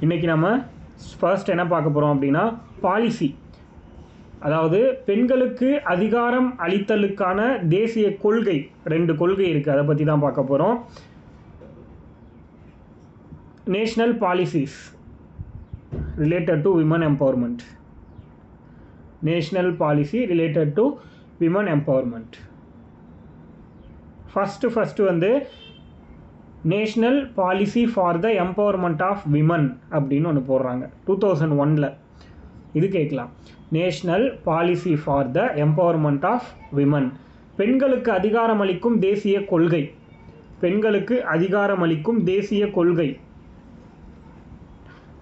இன்றைக்கி நம்ம ஃபர்ஸ்ட் என்ன பார்க்க போகிறோம் அப்படின்னா பாலிசி, அதாவது பெண்களுக்கு அதிகாரம் அளித்தலுக்கான தேசிய கொள்கை. 2 கொள்கை இருக்குது, அதை பற்றி தான் பார்க்க போகிறோம். National policies related to women empowerment. National policy related to women empowerment. First வந்து national policy for the empowerment of women அப்படின்னு ஒன்று போடுறாங்க 2001. இது கேட்கலாம், national policy for the empowerment of women, பெண்களுக்கு அதிகாரமளிக்கும் தேசிய கொள்கை. பெண்களுக்கு அதிகாரமளிக்கும் தேசிய கொள்கை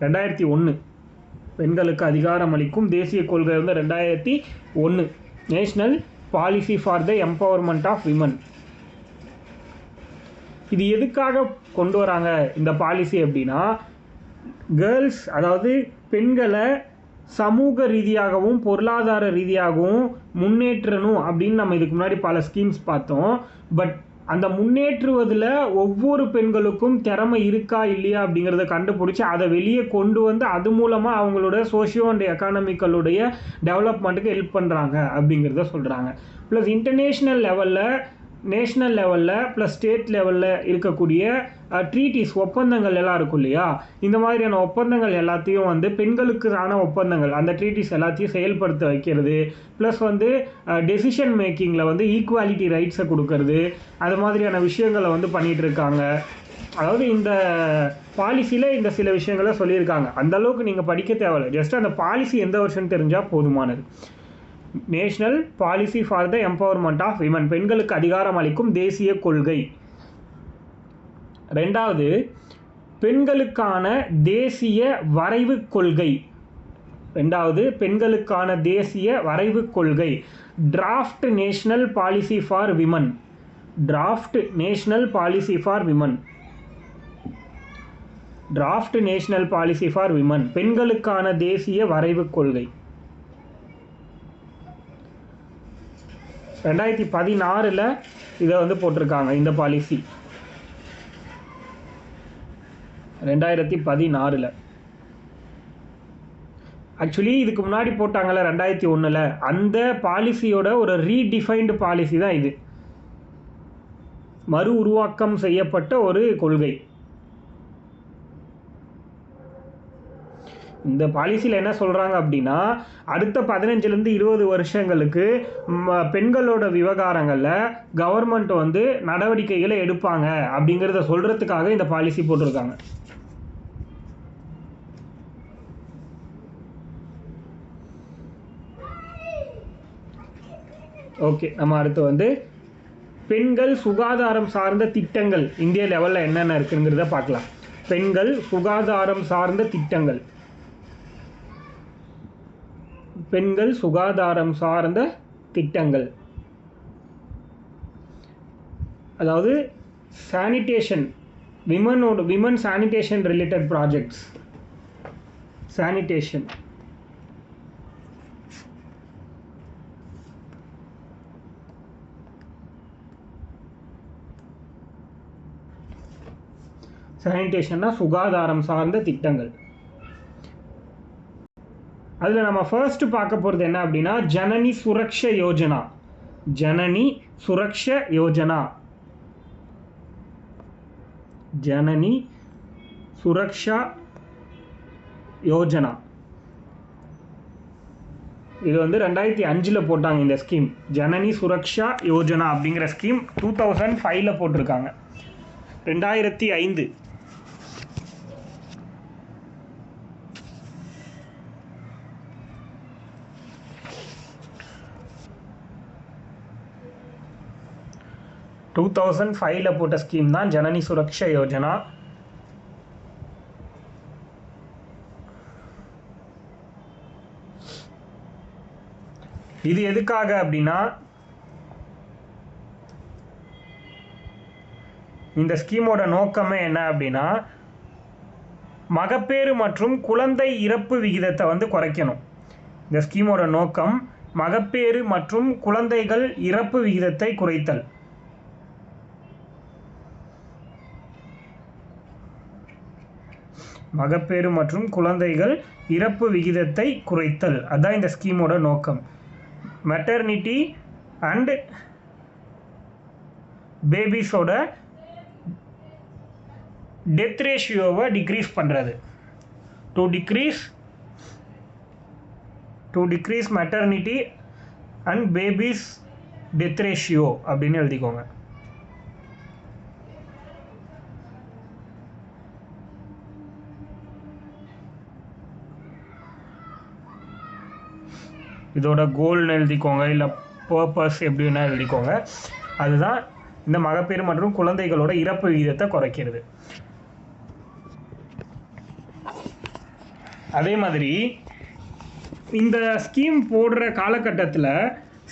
2001. பெண்களுக்கு அதிகாரமளிக்கும் தேசிய கொள்கை வந்து 2001. National policy for the empowerment of women. இது எதுக்காக கொண்டு வராங்க இந்த பாலிசி அப்படின்னா, கேர்ள்ஸ், அதாவது பெண்களை சமூக ரீதியாகவும் பொருளாதார ரீதியாகவும் முன்னேற்றணும் அப்படின்னு நம்ம இதுக்கு முன்னாடி பல ஸ்கீம்ஸ் பார்த்தோம். பட் அந்த முன்னேற்றுவதில் ஒவ்வொரு பெண்களுக்கும் திறமை இருக்கா இல்லையா அப்படிங்கிறத கண்டுபிடிச்சி அதை வெளியே கொண்டு வந்து அது மூலமாக அவங்களோட சோஷியோ அண்ட் எக்கானமிக்கலுடைய டெவலப்மெண்ட்டுக்கு ஹெல்ப் பண்ணுறாங்க அப்படிங்கிறத சொல்கிறாங்க. ப்ளஸ் இன்டர்நேஷ்னல் லெவலில், நேஷ்னல் லெவலில் ப்ளஸ் ஸ்டேட் லெவலில் இருக்கக்கூடிய ட்ரீட்டிஸ், ஒப்பந்தங்கள் எல்லாம் இருக்கும் இல்லையா, இந்த மாதிரியான ஒப்பந்தங்கள் எல்லாத்தையும் வந்து பெண்களுக்கான ஒப்பந்தங்கள், அந்த ட்ரீட்டிஸ் எல்லாத்தையும் செயல்படுத்த வைக்கிறது. ப்ளஸ் வந்து டெசிஷன் மேக்கிங்கில் வந்து ஈக்குவாலிட்டி ரைட்ஸை கொடுக்கறது, அது மாதிரியான விஷயங்களை வந்து பண்ணிகிட்டு இருக்காங்க. அதாவது இந்த பாலிசியில் இந்த சில விஷயங்களை சொல்லியிருக்காங்க. அந்தளவுக்கு நீங்கள் படிக்க தேவையில்லை, ஜஸ்ட் அந்த பாலிசி எந்த வருஷம் தெரிஞ்சால் போதுமானது. National policy for the empowerment of women, பெண்களுக்கு அதிகாரம் அளிக்கும் தேசிய கொள்கை. 2வது பெண்களுக்கான தேசிய வரைவு கொள்கை. 2வது பெண்களுக்கான தேசிய வரைவு கொள்கை, draft national policy for women. Draft national policy for women. Draft national policy for women, பெண்களுக்கான தேசிய வரைவு கொள்கை. 2016 இதை வந்து போட்டிருக்காங்க இந்த பாலிசி. 2016 ஆக்சுவலி இதுக்கு முன்னாடி போட்டாங்கல்ல 2001, அந்த பாலிசியோட ஒரு ரீடிஃபைன்டு பாலிசி தான் இது. மறு உருவாக்கம் செய்யப்பட்ட ஒரு கொள்கை. இந்த பாலிசியில் என்ன சொல்கிறாங்க அப்படின்னா, அடுத்த 15லேருந்து 20 வருஷங்களுக்கு பெண்களோட விவகாரங்களில் கவர்மெண்ட் வந்து நடவடிக்கைகளை எடுப்பாங்க அப்படிங்கிறத சொல்கிறதுக்காக இந்த பாலிசி போட்டிருக்காங்க. ஓகே, நம்ம அடுத்து வந்து பெண்கள் சுகாதாரம் சார்ந்த திட்டங்கள் இந்திய லெவலில் என்னென்ன இருக்குங்கிறத பார்க்கலாம். பெண்கள் சுகாதாரம் சார்ந்த திட்டங்கள். பெண்கள் சுகாதாரம் சார்ந்த திட்டங்கள், அதாவது sanitation, women sanitation related projects. Sanitation, சானிடேஷன்னா சுகாதாரம் சார்ந்த திட்டங்கள். அதில் நம்ம ஃபர்ஸ்ட் பார்க்க போகிறது என்ன அப்படின்னா, ஜனனி சுரக்ஷ யோஜனா. ஜனனி சுரக்ஷ யோஜனா. ஜனனி சுரக்ஷா யோஜனா. இது வந்து 2005 போட்டாங்க இந்த ஸ்கீம். ஜனனி சுரக்ஷா யோஜனா அப்படிங்கிற ஸ்கீம் 2005 போட்டிருக்காங்க. 2005. போட்ட ஸ்கீம் தான் ஜனனி சுரக்ஷ யோஜனா. இது எதுக்காக அப்படின்னா, இந்த ஸ்கீமோட நோக்கமே என்ன அப்படின்னா, மகப்பேறு மற்றும் குழந்தை இறப்பு விகிதத்தை வந்து குறைக்கணும். இந்த ஸ்கீமோட நோக்கம் மகப்பேறு மற்றும் குழந்தைகள் இறப்பு விகிதத்தை குறைத்தல். மகப்பேறு மற்றும் குழந்தைகள் இறப்பு விகிதத்தை குறைத்தல், அதுதான் இந்த ஸ்கீமோட நோக்கம். மெட்டர்னிட்டி அண்ட் பேபிஸோட டெத் ரேஷியோவை டிக்ரீஸ் பண்ணுறது. To decrease maternity and babies death ratio அப்படின்னு எழுதிக்கோங்க. இதோட கோல்னு எழுதிக்கோங்க, இல்லை பர்பஸ் எப்படின்னா எழுதிக்கோங்க. அதுதான் இந்த மகப்பேறு மற்றும் குழந்தைகளோட இறப்பு விகிதத்தை குறைக்கிறது. அதே மாதிரி இந்த ஸ்கீம் போடுற காலகட்டத்தில்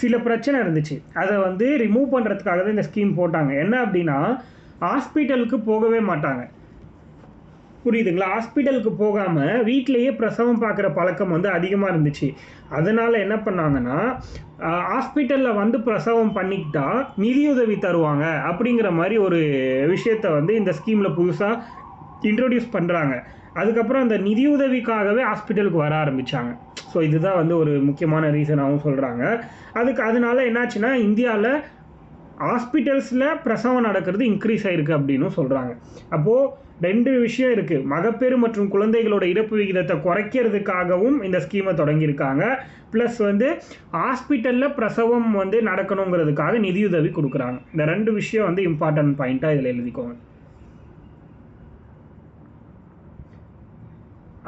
சில பிரச்சனை இருந்துச்சு. அதை வந்து ரிமூவ் பண்ணுறதுக்காக தான் இந்த ஸ்கீம் போட்டாங்க. என்ன அப்படின்னா, ஹாஸ்பிட்டலுக்கு போகவே மாட்டாங்க. புரியுதுங்களா? ஹாஸ்பிட்டலுக்கு போகாமல் வீட்டிலையே பிரசவம் பார்க்குற பழக்கம் வந்து அதிகமாக இருந்துச்சு. அதனால் என்ன பண்ணாங்கன்னா, ஹாஸ்பிட்டலில் வந்து பிரசவம் பண்ணிக்கிட்டா நிதியுதவி தருவாங்க அப்படிங்கிற மாதிரி ஒரு விஷயத்தை வந்து இந்த ஸ்கீமில் புதுசாக இன்ட்ரோடியூஸ் பண்ணுறாங்க. அதுக்கப்புறம் அந்த நிதியுதவிக்காகவே ஹாஸ்பிட்டலுக்கு வர ஆரம்பித்தாங்க. ஸோ இதுதான் வந்து ஒரு முக்கியமான ரீசனாகவும் சொல்கிறாங்க. அதனால என்னாச்சுன்னா, இந்தியாவில் ஹாஸ்பிட்டல்ஸில் பிரசவம் நடக்கிறது இன்க்ரீஸ் ஆகிருக்கு அப்படின்னு சொல்கிறாங்க. அப்போது 2 விஷயம் இருக்குது. மகப்பேறு மற்றும் குழந்தைகளோட இறப்பு விகிதத்தை குறைக்கிறதுக்காகவும் இந்த ஸ்கீமை தொடங்கியிருக்காங்க. ப்ளஸ் வந்து ஹாஸ்பிட்டலில் பிரசவம் வந்து நடக்கணுங்கிறதுக்காக நிதியுதவி கொடுக்குறாங்க. இந்த 2 விஷயம் வந்து இம்பார்ட்டன்ட் பாயிண்ட்டாக இதில் எழுதிக்கோங்க.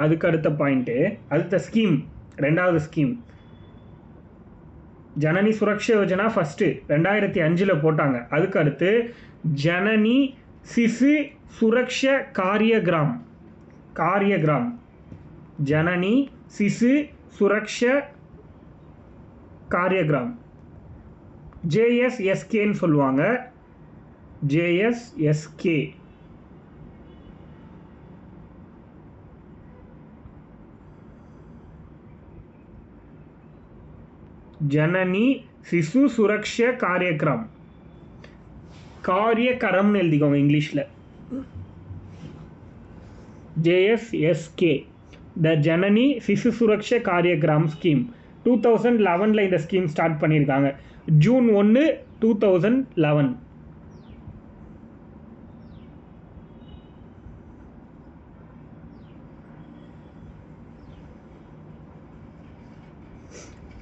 அதுக்கு அடுத்த பாயிண்ட்டு, அடுத்த ஸ்கீம், 2வது ஸ்கீம் ஜனனி சுரக்ஷா யோஜனா. ஃபஸ்ட்டு 2005 போட்டாங்க. அதுக்கு அடுத்து ஜனனி சிசு சுரக்ஷா காரியகிராம் ஜனனி சிசு சுரக்ஷா காரியகிராம், JSSKன்னு சொல்லுவாங்க. JSSK. ஜனனி சிசு சுரக்ஷா காரியகரம்னு எழுதிக்கோங்க இங்கிலீஷில். JSSK, த ஜனனி சிசு சுரக்ஷா காரியகிராம் ஸ்கீம். 2011 இந்த ஸ்கீம் ஸ்டார்ட் பண்ணியிருக்காங்க. June 1, 2011.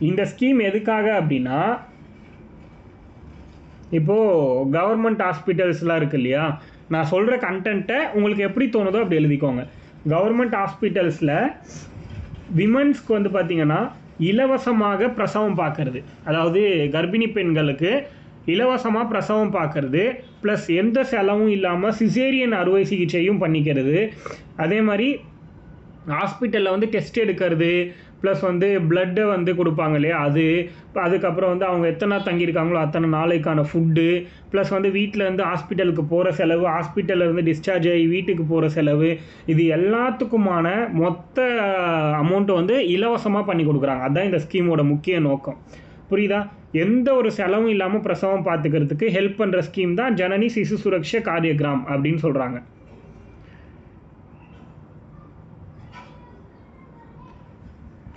இந்த ஸ்கீம் எதுக்காக அப்படின்னா, இப்போது கவர்மெண்ட் ஹாஸ்பிட்டல்ஸ்லாம் இருக்குது இல்லையா, நான் சொல்கிற கண்டென்ட்டை உங்களுக்கு எப்படி தோணுதோ அப்படி எழுதிக்கோங்க. கவர்மெண்ட் ஹாஸ்பிட்டல்ஸில் விமன்ஸ்க்கு வந்து பார்த்திங்கன்னா இலவசமாக பிரசவம் பார்க்கறது, அதாவது கர்ப்பிணி பெண்களுக்கு இலவசமாக பிரசவம் பார்க்கறது, ப்ளஸ் எந்த செலவும் இல்லாமல் சிசேரியன் அறுவை சிகிச்சையும் பண்ணிக்கிறது. அதே மாதிரி ஹாஸ்பிட்டலில் வந்து டெஸ்ட் எடுக்கிறது, ப்ளஸ் வந்து பிளட்டை வந்து கொடுப்பாங்க இல்லையா அது, அதுக்கப்புறம் வந்து அவங்க எத்தனை தங்கியிருக்காங்களோ அத்தனை நாளைக்கான ஃபுட்டு, ப்ளஸ் வந்து வீட்டிலேருந்து ஹாஸ்பிட்டலுக்கு போகிற செலவு, ஹாஸ்பிட்டல்லேருந்து டிஸ்சார்ஜ் ஆகி வீட்டுக்கு போகிற செலவு, இது எல்லாத்துக்குமான மொத்த அமௌண்ட்டை வந்து இலவசமாக பண்ணி கொடுக்குறாங்க. அதுதான் இந்த ஸ்கீமோட முக்கிய நோக்கம். புரியுதா? எந்த ஒரு செலவும் இல்லாமல் பிரசவம் பார்த்துக்கிறதுக்கு ஹெல்ப் பண்ணுற ஸ்கீம் தான் ஜனனி சிசு சுரக்ஷா காரியகிராம் அப்படின்னு சொல்கிறாங்க.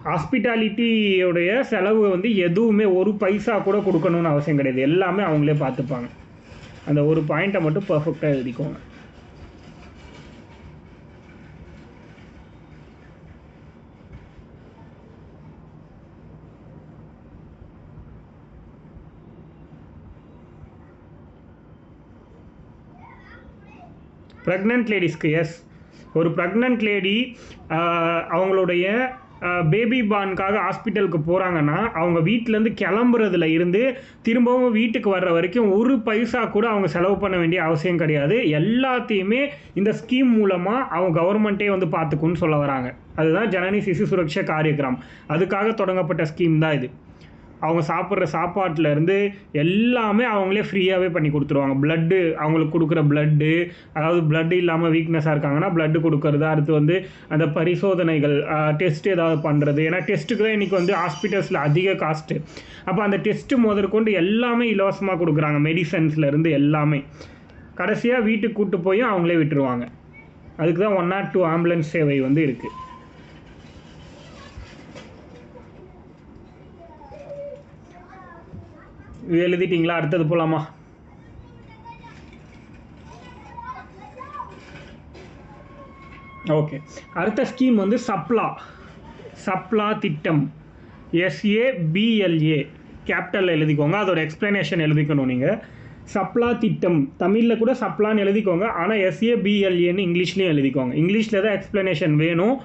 ஹாஸ்பிட்டாலிட்டியோடைய செலவு வந்து எதுவுமே ஒரு பைசா கூட கொடுக்கணும்னு அவசியம் கிடையாது. எல்லாமே அவங்களே பார்த்துப்பாங்க. அந்த ஒரு பாயிண்ட்டை மட்டும் பர்ஃபெக்டாக எழுதிக்கோங்க. ப்ரெக்னென்ட் லேடிஸ்க்கு, எஸ், ஒரு ப்ரெக்னென்ட் லேடி அவங்களுடைய பேபி பார்னுக்காக ஹாஸ்பிட்டலுக்கு போகிறாங்கன்னா அவங்க வீட்டிலேருந்து கிளம்புறதுல இருந்து திரும்பவும் வீட்டுக்கு வர்ற வரைக்கும் ஒரு பைசா கூட அவங்க செலவு பண்ண வேண்டிய அவசியம் கிடையாது. எல்லாத்தையுமே இந்த ஸ்கீம் மூலமாக அவங்க கவர்மெண்ட்டே வந்து பார்த்துக்குன்னு சொல்ல வராங்க. அதுதான் ஜனனி சிசு சுரக்ஷா காரியகிராம். அதுக்காக தொடங்கப்பட்ட ஸ்கீம் தான் இது. அவங்க சாப்பிட்ற சாப்பாட்டிலேருந்து எல்லாமே அவங்களே ஃப்ரீயாகவே பண்ணி கொடுத்துருவாங்க. ப்ளட்டு, அவங்களுக்கு கொடுக்குற ப்ளட்டு, அதாவது ப்ளட்டு இல்லாமல் வீக்னஸாக இருக்காங்கன்னா ப்ளட்டு கொடுக்கறது, அடுத்து வந்து அந்த பரிசோதனைகள், டெஸ்ட் ஏதாவது பண்ணுறது. ஏன்னா டெஸ்ட்டுக்கு தான் இன்றைக்கி வந்து ஹாஸ்பிட்டல்ஸில் அதிக காஸ்ட்டு. அப்போ அந்த டெஸ்ட்டு முதற்கொண்டு எல்லாமே இலவசமாக கொடுக்குறாங்க. மெடிசன்ஸ்லேருந்து எல்லாமே. கடைசியாக வீட்டுக்கு கூப்பிட்டு போய் அவங்களே விட்டுருவாங்க. அதுக்கு தான் 102 ஆம்புலன்ஸ் சேவை வந்து இருக்குது. இது எழுதிட்டிங்களா? அடுத்தது போகலாமா? ஓகே, அடுத்த ஸ்கீம் வந்து சப்லா திட்டம். SABLA கேபிட்டலில் எழுதிக்கோங்க. அதோட எக்ஸ்ப்ளனேஷன் எழுதிக்கணும் நீங்கள். சப்லா திட்டம் தமிழில் கூட சப்லான்னு எழுதிக்கோங்க, ஆனால் SABLAன்னு இங்கிலீஷ்லேயும் எழுதிக்கோங்க. இங்கிலீஷில் தான் எக்ஸ்ப்ளனேஷன் வேணும்,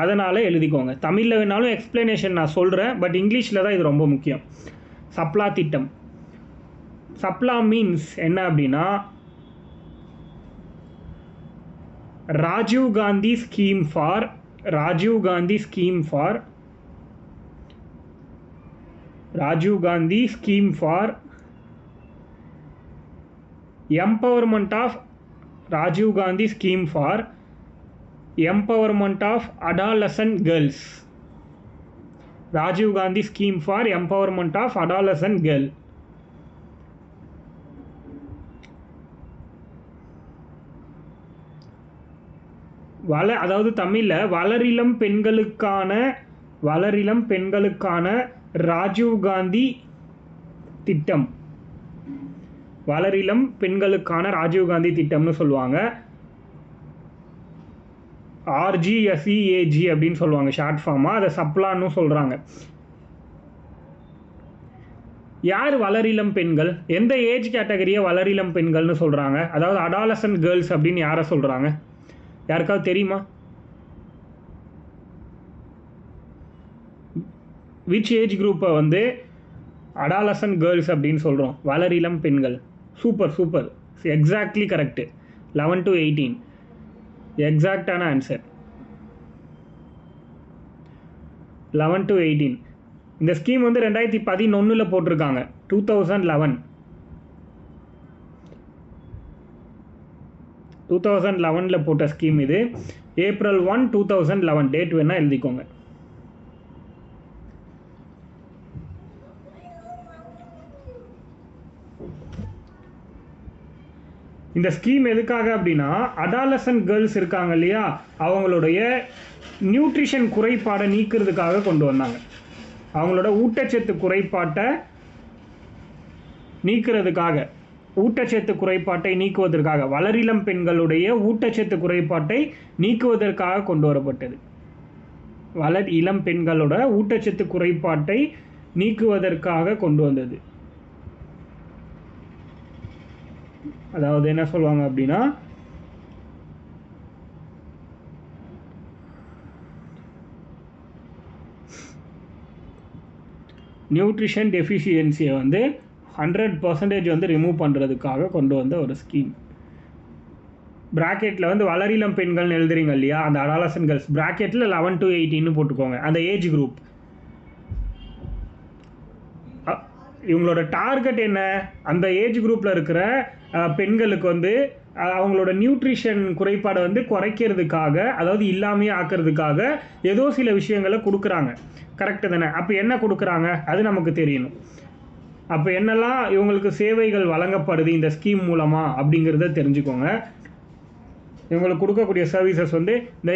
அதனால் எழுதிக்கோங்க. தமிழில் வேணாலும் எக்ஸ்ப்ளனேஷன் நான் சொல்கிறேன், பட் இங்கிலீஷில் தான் இது ரொம்ப முக்கியம். சப்லா திட்டம். சப்லா மீன்ஸ் என்ன அப்படின்னா, Rajiv Gandhi scheme for empowerment of adolescent girls. Rajiv Gandhi scheme for empowerment of adolescent girl. அதாவது தமிழில் வளரிளம் பெண்களுக்கான ராஜீவ் காந்தி திட்டம். வளரிளம் பெண்களுக்கான ராஜீவ் காந்தி திட்டம்னு சொல்லுவாங்க. RGSEAG அப்படின்னு சொல்லுவாங்க ஷார்ட் ஃபார்மாக. அதை சப்லான்னு சொல்கிறாங்க. யார் வளரிளம் பெண்கள்? எந்த ஏஜ் கேட்டகரியை வளரிளம் பெண்கள்னு சொல்கிறாங்க? அதாவது அடாலசன்ட் கேர்ள்ஸ் அப்படின்னு யாரை சொல்கிறாங்க? யாருக்காவது தெரியுமா? விச் ஏஜ் குரூப்பை வந்து அடாலசன்ட் கேர்ள்ஸ் அப்படின்னு சொல்கிறோம்? வளரிளம் பெண்கள். Super, exactly correct. 11 to 18 எக்ஸாக்டான ஆன்சர். 11 to 18. இந்த ஸ்கீம் வந்து 2011 போட்டிருக்காங்க. 2011 போட்ட ஸ்கீம் இது. April 1, 2011 டேட் வேணால் எழுதிக்கோங்க. இந்த ஸ்கீம் எதுக்காக அப்படின்னா, அடாலசன்ட் கேர்ள்ஸ் இருக்காங்க இல்லையா, அவங்களுடைய நியூட்ரிஷன் குறைபாடை நீக்கிறதுக்காக கொண்டு வந்தாங்க. அவங்களோட ஊட்டச்சத்து குறைபாட்டை நீக்குவதற்காக, வளரிளம் பெண்களுடைய ஊட்டச்சத்து குறைபாட்டை நீக்குவதற்காக கொண்டு வரப்பட்டது. இளம் பெண்களோட ஊட்டச்சத்து குறைபாட்டை நீக்குவதற்காக கொண்டு வந்தது. அதாவது என்ன சொல்லுவாங்க அப்படின்னா, நியூட்ரிஷன் டெஃபிஷியன்சியை வந்து 100% வந்து ரிமூவ் பண்ணுறதுக்காக கொண்டு வந்த ஒரு ஸ்கீம். ப்ராக்கெட்டில் வந்து வளரிளம் பெண்கள்னு எழுதுறீங்க இல்லையா, அந்த அடாலசன்ட் கேர்ள்ஸ் ப்ராக்கெட்டில் 11 to 18 போட்டுக்கோங்க, அந்த ஏஜ் குரூப். இவங்களோட டார்கெட் என்ன? அந்த ஏஜ் குரூப்பில் இருக்கிற பெண்களுக்கு வந்து அவங்களோட நியூட்ரிஷன் குறைபாடை வந்து குறைக்கிறதுக்காக, அதாவது இல்லாமையே ஆக்கிறதுக்காக ஏதோ சில விஷயங்களை கொடுக்குறாங்க. கரெக்டு தானே? அப்போ என்ன கொடுக்குறாங்க அது நமக்கு தெரியணும். அப்போ என்னெல்லாம் இவங்களுக்கு சேவைகள் வழங்கப்படுது இந்த ஸ்கீம் மூலமாக அப்படிங்கிறத தெரிஞ்சுக்கோங்க. இவங்களுக்கு கொடுக்கக்கூடிய சர்வீசஸ் வந்து இந்த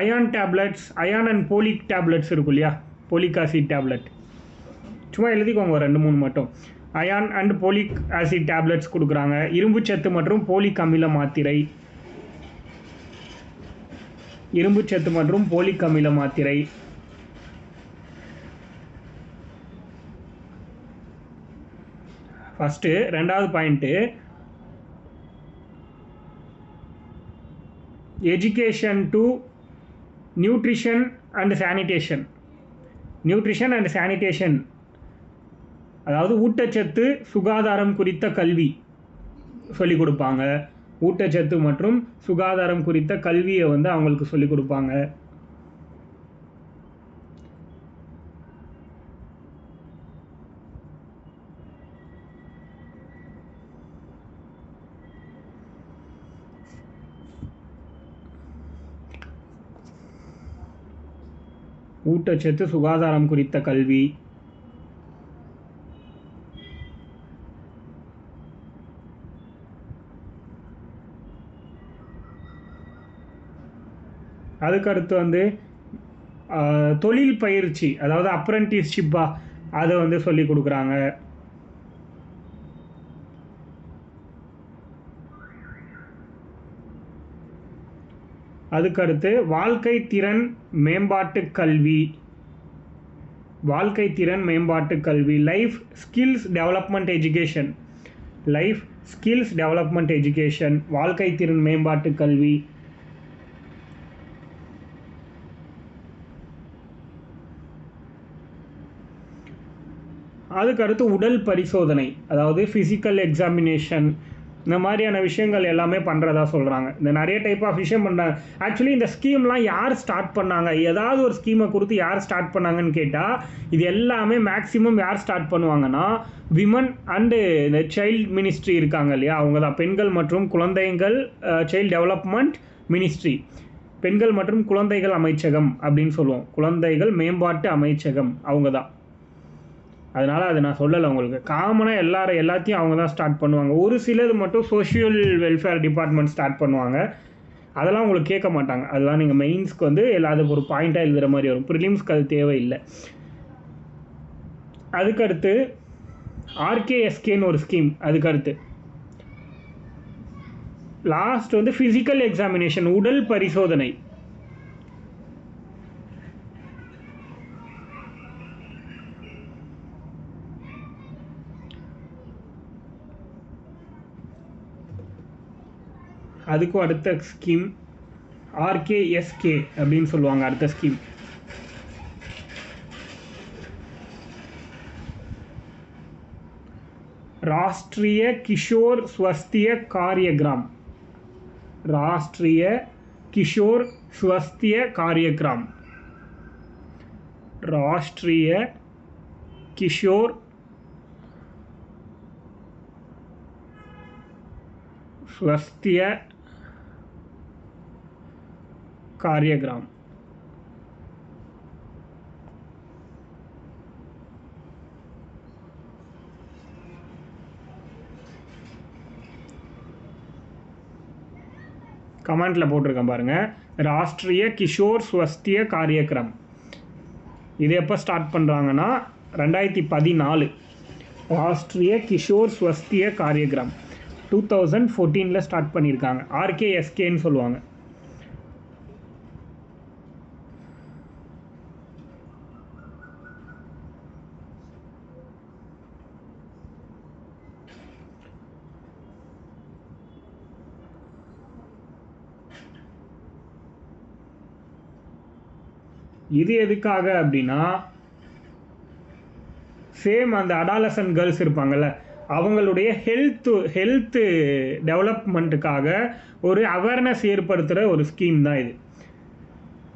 iron tablets, iron and folic tablets இருக்கும் இல்லையா, போலிக் ஆசிட் டேப்லெட், சும்மா எழுதிக்கோங்க 2-3 மட்டும். Iron and folic acid tablets கொடுக்குறாங்க. இரும்புச்சத்து மற்றும் போலிக் அமில மாத்திரை. ஃபஸ்ட்டு. ரெண்டாவது point, education to nutrition and sanitation. அதாவது ஊட்டச்சத்து சுகாதாரம் குறித்த கல்வி சொல்லிக் கொடுப்பாங்க. ஊட்டச்சத்து மற்றும் சுகாதாரம் குறித்த கல்வியை வந்து அவங்களுக்கு சொல்லிக் கொடுப்பாங்க. ஊட்டச்சத்து சுகாதாரம் குறித்த கல்வி, அதுக்கடுத்து வந்து தொழில் பயிற்சி, அதாவது அப்ரெண்டிஸ்ஷிப்பாக அதை வந்து சொல்லி கொடுக்குறாங்க. அதுக்கடுத்து வாழ்க்கை திறன் மேம்பாட்டு கல்வி, வாழ்க்கை திறன் மேம்பாட்டு கல்வி, life skills development education, life skills development education, வாழ்க்கை திறன் மேம்பாட்டு கல்வி. அதுக்கடுத்து உடல் பரிசோதனை, அதாவது ஃபிசிக்கல் எக்ஸாமினேஷன், இந்த மாதிரியான விஷயங்கள் எல்லாமே பண்ணுறதா சொல்கிறாங்க. இந்த நிறைய டைப் ஆஃப் விஷயம் பண்ணுறாங்க. ஆக்சுவலி இந்த ஸ்கீம்லாம் யார் ஸ்டார்ட் பண்ணாங்க, ஏதாவது ஒரு ஸ்கீமை கொடுத்து யார் ஸ்டார்ட் பண்ணாங்கன்னு கேட்டால் இது எல்லாமே மேக்ஸிமம் யார் ஸ்டார்ட் பண்ணுவாங்கன்னா விமன் அண்டு இந்த சைல்டு மினிஸ்ட்ரி இருக்காங்க இல்லையா, அவங்க தான். பெண்கள் மற்றும் குழந்தைகள் சைல்டு டெவலப்மெண்ட் மினிஸ்ட்ரி, பெண்கள் மற்றும் குழந்தைகள் அமைச்சகம் அப்படின்னு சொல்லுவோம், குழந்தைகள் மேம்பாட்டு அமைச்சகம், அவங்க தான். அதனால் அதை நான் சொல்லலை உங்களுக்கு. காமனாக எல்லாத்தையும் அவங்க தான் ஸ்டார்ட் பண்ணுவாங்க. ஒரு சிலது மட்டும் சோஷியல் வெல்ஃபேர் டிபார்ட்மெண்ட் ஸ்டார்ட் பண்ணுவாங்க. அதெல்லாம் உங்களுக்கு கேட்க மாட்டாங்க. அதெல்லாம் நீங்கள் மெயின்ஸ்க்கு வந்து அதுக்கு ஒரு பாயிண்ட்டாக எழுதுகிற மாதிரி வரும். ப்ரிலிம்ஸ்க்கு அது தேவையில்லை. அதுக்கடுத்து ஆர்கேஎஸ்கேன்னு ஒரு ஸ்கீம். அதுக்கடுத்து லாஸ்ட் வந்து ஃபிசிக்கல் எக்ஸாமினேஷன், உடல் பரிசோதனை. அதுக்கும் அடுத்த ஸ்கீம் ஆர்கேஎஸ்கே அப்படின்னு சொல்லுவாங்க. அடுத்த ஸ்கீம் ராஷ்ட்ரிய கிஷோர் ஸ்வஸ்திய காரியக்ரம், ராஷ்ட்ரிய கிஷோர் ஸ்வஸ்திய காரியக்ரம், ராஷ்ட்ரிய கிஷோர் ஸ்வஸ்திய காரியக்ரம். கமெண்ட்ல போட்டிருக்கேன் பாருங்க, ராஷ்ட்ரிய கிஷோர் ஸ்வஸ்திய காரியக்ரம். இது எப்போ ஸ்டார்ட் பண்ணுறாங்கன்னா 2014. ராஷ்ட்ரிய கிஷோர் ஸ்வஸ்திய காரியக்ரம் 2014 ஸ்டார்ட் பண்ணியிருக்காங்க. ஆர்கேஎஸ்கேன்னு சொல்லுவாங்க. இது எதுக்காக அப்படின்னா, சேம் அந்த அடாலசன்ட் கேர்ள்ஸ் இருப்பாங்கள்ல, அவங்களுடைய ஹெல்த்து டெவலப்மெண்ட்டுக்காக ஒரு அவேர்னஸ் ஏற்படுத்துகிற ஒரு ஸ்கீம் தான் இது.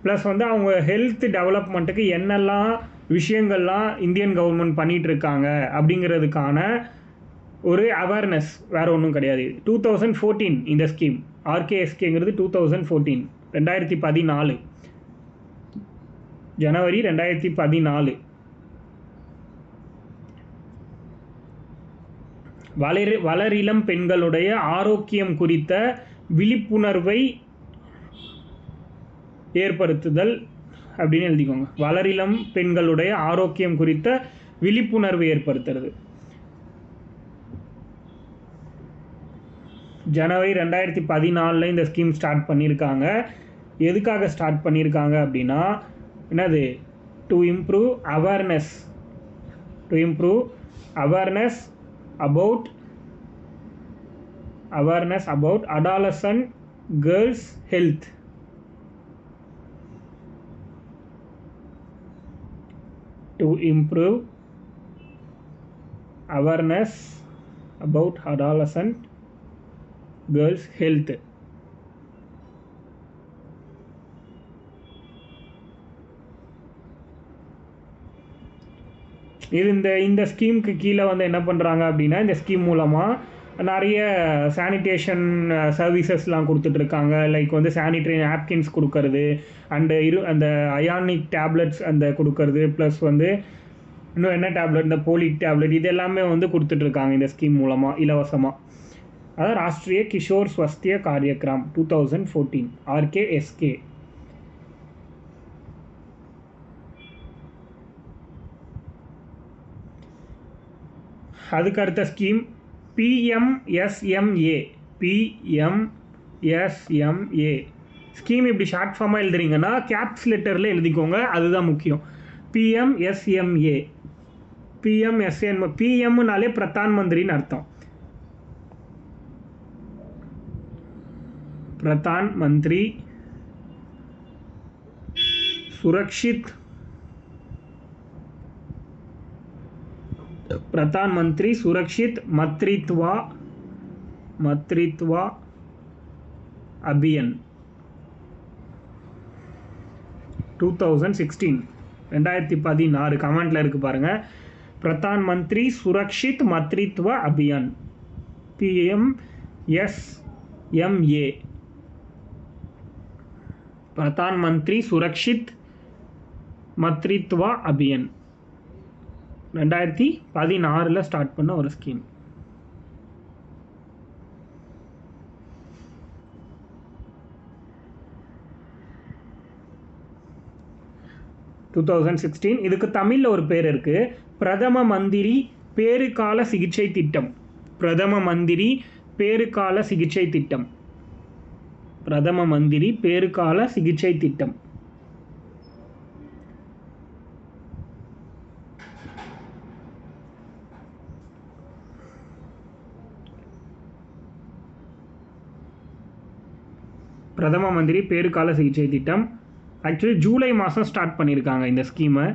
ப்ளஸ் வந்து அவங்க ஹெல்த் டெவலப்மெண்ட்டுக்கு என்னெல்லாம் விஷயங்கள்லாம் இந்தியன் கவர்மெண்ட் பண்ணிகிட்ருக்காங்க அப்படிங்கிறதுக்கான ஒரு அவேர்னஸ், வேறு ஒன்றும் கிடையாது. 2014 இந்த ஸ்கீம். ஆர்கேஎஸ்கேங்கிறது 2014, 2014 ஜனவரி 2014. வளரிளம் பெண்களுடைய ஆரோக்கியம் குறித்த விழிப்புணர்வை ஏற்படுத்துதல் அப்படின்னு எழுதிக்கோங்க. வளரிளம் பெண்களுடைய ஆரோக்கியம் குறித்த விழிப்புணர்வு ஏற்படுத்துறது. ஜனவரி 2014 இந்த ஸ்கீம் ஸ்டார்ட் பண்ணியிருக்காங்க. எதுக்காக ஸ்டார்ட் பண்ணியிருக்காங்க அப்படின்னா, என்னது, to improve awareness about adolescent girls health. To improve awareness about adolescent girls health. இது இந்த ஸ்கீமுக்கு கீழே வந்து என்ன பண்ணுறாங்க அப்படின்னா, இந்த ஸ்கீம் மூலமாக நிறைய சானிடேஷன் சர்வீசஸ்லாம் கொடுத்துட்ருக்காங்க. லைக் வந்து சானிடரி நாப்கின்ஸ் கொடுக்கறது, அண்டு அந்த அயானிக் டேப்லெட்ஸ் அந்த கொடுக்கறது, ப்ளஸ் வந்து இன்னும் என்ன டேப்லெட், இந்த போலிக் டேப்லெட், இது எல்லாமே வந்து கொடுத்துட்ருக்காங்க இந்த ஸ்கீம் மூலமாக இலவசமாக. அதான் ராஷ்ட்ரிய கிஷோர் ஸ்வஸ்திய காரியக்ரம் 2014 ஆர்கேஎஸ்கே. அதுக்கு அடுத்த ஸ்கீம் பிஎம்எஸ்எம்ஏ. பிஎம்எஸ்எம்ஏ ஸ்கீம் இப்படி ஷார்ட் ஃபார்மாக எழுதுறீங்கன்னா கேப்ஸ் லெட்டரில் எழுதிக்கோங்க, அதுதான் முக்கியம். பிஎம்எஸ்எம்ஏ. பிஎம்னாலே பிரதான் மந்திரின்னு அர்த்தம். பிரதான் மந்திரி சுரக்ஷித் प्रधान मंत्री सुरक्षित मातृत्व अभियान 2016 2016 கமெண்ட்ல இருக்கு பாருங்க. பிரதான் மந்திரி சுரக்ஷித் மாத்ருத்வ அபியான் PMSMA. பிரதான் மந்திரி சுரக்ஷித் மாத்ருத்வ அபியான் 2016 ஸ்டார்ட் பண்ண ஒரு ஸ்கீம். இதுக்கு தமிழில் ஒரு பேர் இருக்கு, பிரதம மந்திரி பேறுகால சிகிச்சை திட்டம். பிரதம மந்திரி பேறுகால சிகிச்சை திட்டம். பிரதம மந்திரி பேறுகால சிகிச்சை திட்டம். பிரதம மந்திரி பேறுகால சிகிச்சை திட்டம் ஆக்சுவலி ஜூலை மாதம் ஸ்டார்ட் பண்ணியிருக்காங்க இந்த ஸ்கீமை.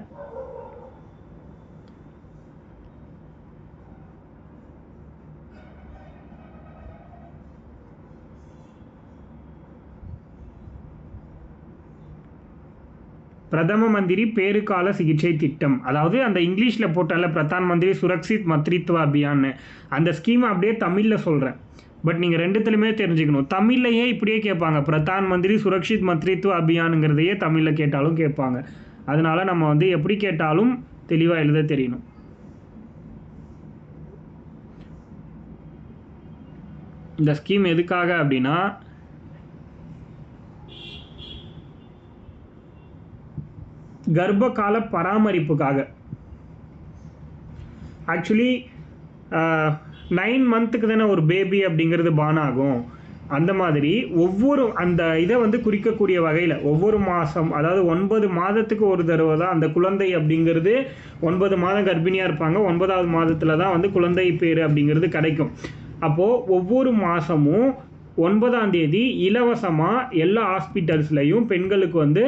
பிரதம மந்திரி பேறுகால சிகிச்சை திட்டம், அதாவது அந்த இங்கிலீஷில் போட்டால பிரதான் மந்திரி சுரக்ஷித் மாத்ருத்வ அபியான், அந்த ஸ்கீமை அப்படியே தமிழில் சொல்கிறேன். பட் நீங்கள் ரெண்டுத்துலையுமே தெரிஞ்சுக்கணும். தமிழ்லையே இப்படியே கேட்பாங்க, பிரதான் மந்திரி சுரக்ஷித் மாத்ருத்வ அபியானுங்கிறதையே தமிழில் கேட்டாலும் கேட்பாங்க. அதனால நம்ம வந்து எப்படி கேட்டாலும் தெளிவாக எழுத தெரியணும். இந்த ஸ்கீம் எதுக்காக அப்படின்னா கர்ப்பகால பராமரிப்புக்காக. ஆக்சுவலி 9 மந்த்துக்கு தானே ஒரு பேபி அப்படிங்கிறது பான் ஆகும். அந்த மாதிரி ஒவ்வொரு அந்த இதை வந்து குறிக்கக்கூடிய வகையில் ஒவ்வொரு மாதம், அதாவது 9 மாதத்துக்கு ஒரு தடவை தான் அந்த குழந்தை அப்படிங்கிறது, 9 மாதம் கர்ப்பிணியாக இருப்பாங்க, 9வது மாதத்தில் தான் வந்து குழந்தை பேர் அப்படிங்கிறது கிடைக்கும். அப்போது ஒவ்வொரு மாதமும் 9ஆம் தேதி இலவசமாக எல்லா ஹாஸ்பிட்டல்ஸ்லையும் பெண்களுக்கு வந்து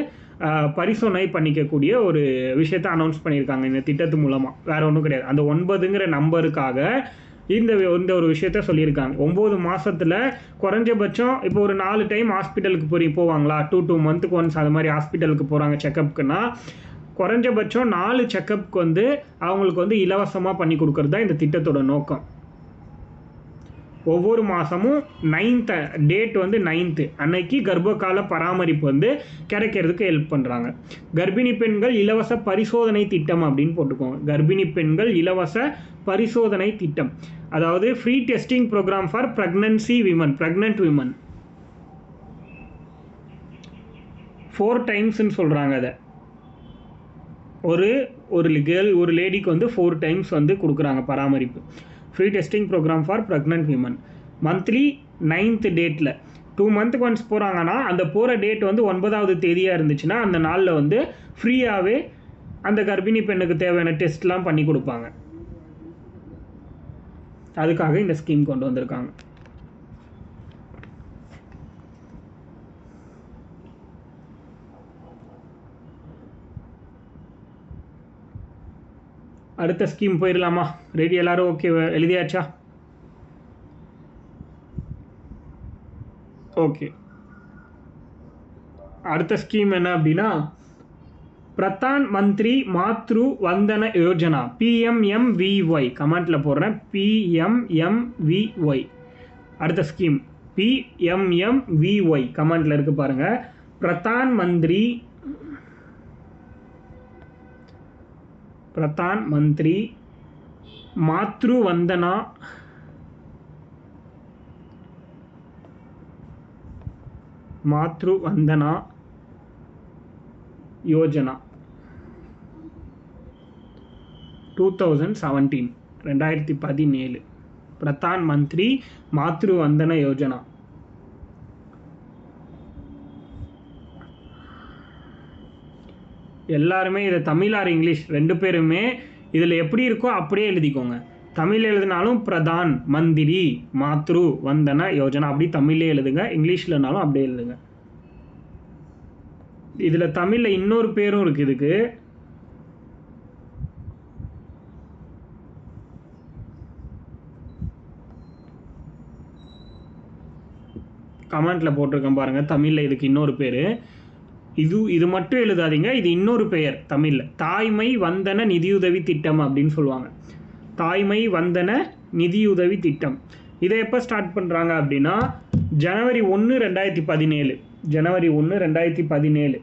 பரிசோதனை பண்ணிக்கக்கூடிய ஒரு விஷயத்தை அனௌன்ஸ் பண்ணியிருக்காங்க இந்த திட்டத்து மூலமாக. வேறு ஒன்றும் கிடையாது, அந்த 9ங்கிற நம்பருக்காக இந்த ஒரு விஷயத்த சொல்லியிருக்காங்க. 9 மாதத்தில் குறைஞ்சபட்சம் இப்போ ஒரு 4 டைம் ஹாஸ்பிட்டலுக்கு போவாங்களா, 2 மந்த்துக்கு ஒன்ஸ் அது மாதிரி ஹாஸ்பிட்டலுக்கு போகிறாங்க செக்கப்புக்குன்னா, குறைஞ்சபட்சம் 4 செக்கப்புக்கு வந்து அவங்களுக்கு வந்து இலவசமாக பண்ணி கொடுக்கறது தான் இந்த திட்டத்தோட நோக்கம். ஒவ்வொரு மாதமும் 9th டேட் வந்து 9th அன்னைக்கு கர்ப்பகால பராமரிப்பு வந்து கிடைக்கிறதுக்கு ஹெல்ப் பண்ணுறாங்க. கர்ப்பிணி பெண்கள் இலவச பரிசோதனை திட்டம் அப்படின்னு போட்டுக்கோங்க. கர்ப்பிணி பெண்கள் இலவச பரிசோதனை திட்டம், அதாவது free testing programme for pregnant women. 4 டைம்ஸ்ன்னு சொல்கிறாங்க. அதை ஒரு லேடிக்கு வந்து 4 டைம்ஸ் வந்து கொடுக்குறாங்க பராமரிப்பு. Free testing programme for pregnant women monthly 9th டேட்டில் 2 மந்த்துக்கு ஒன்ஸ் போகிறாங்கன்னா அந்த போகிற டேட் வந்து 9வது தேதியாக இருந்துச்சுன்னா அந்த நாளில் வந்து ஃப்ரீயாகவே அந்த கர்ப்பிணி பெண்ணுக்கு தேவையான டெஸ்ட்லாம் பண்ணி கொடுப்பாங்க. அதுக்காக இந்த ஸ்கீம் கொண்டு வந்திருக்காங்க. அடுத்த ஸ்கீம் போயிடலாமா? ரெடி எல்லாரும்? ஓகே, எழுதியாச்சா? ஓகே, அடுத்த ஸ்கீம் என்ன அப்படின்னா பிரதான் மந்திரி மாத்ரு வந்தன யோஜனா PMMVY. கமெண்ட்டில் போடுறேன், PMMVY. அடுத்த ஸ்கீம் PMMVY கமெண்ட்டில் இருக்குது பாருங்கள். பிரதான் மந்திரி மாத்ரு வந்தனா யோஜனா 2017 2017 பிரதான் மந்திரி மாத்ரு வந்தன யோஜனா. எல்லாருமே இதை தமிழ் ஆர் இங்கிலீஷ் ரெண்டு பேருமே இதில் எப்படி இருக்கோ அப்படியே எழுதிக்கோங்க. தமிழ் எழுதினாலும் பிரதான் மந்திரி மாத்ரு வந்தன யோஜனா அப்படி தமிழே எழுதுங்க, இங்கிலீஷ்லனாலும் அப்படியே எழுதுங்க. இதில் தமிழில் இன்னொரு பேரும் இருக்குது, இதுக்கு கமெண்ட்டில் போட்டிருக்கேன் பாருங்கள். தமிழில் இதுக்கு இன்னொரு பேர், இது மட்டும் எழுதாதீங்க, இது இன்னொரு பெயர் தமிழில். தாய்மை வந்தன நிதியுதவி திட்டம் அப்படின்னு சொல்லுவாங்க. தாய்மை வந்தன நிதியுதவி திட்டம். இதை எப்போ ஸ்டார்ட் பண்ணுறாங்க அப்படின்னா ஜனவரி 1, 2017. ஜனவரி 1, 2017.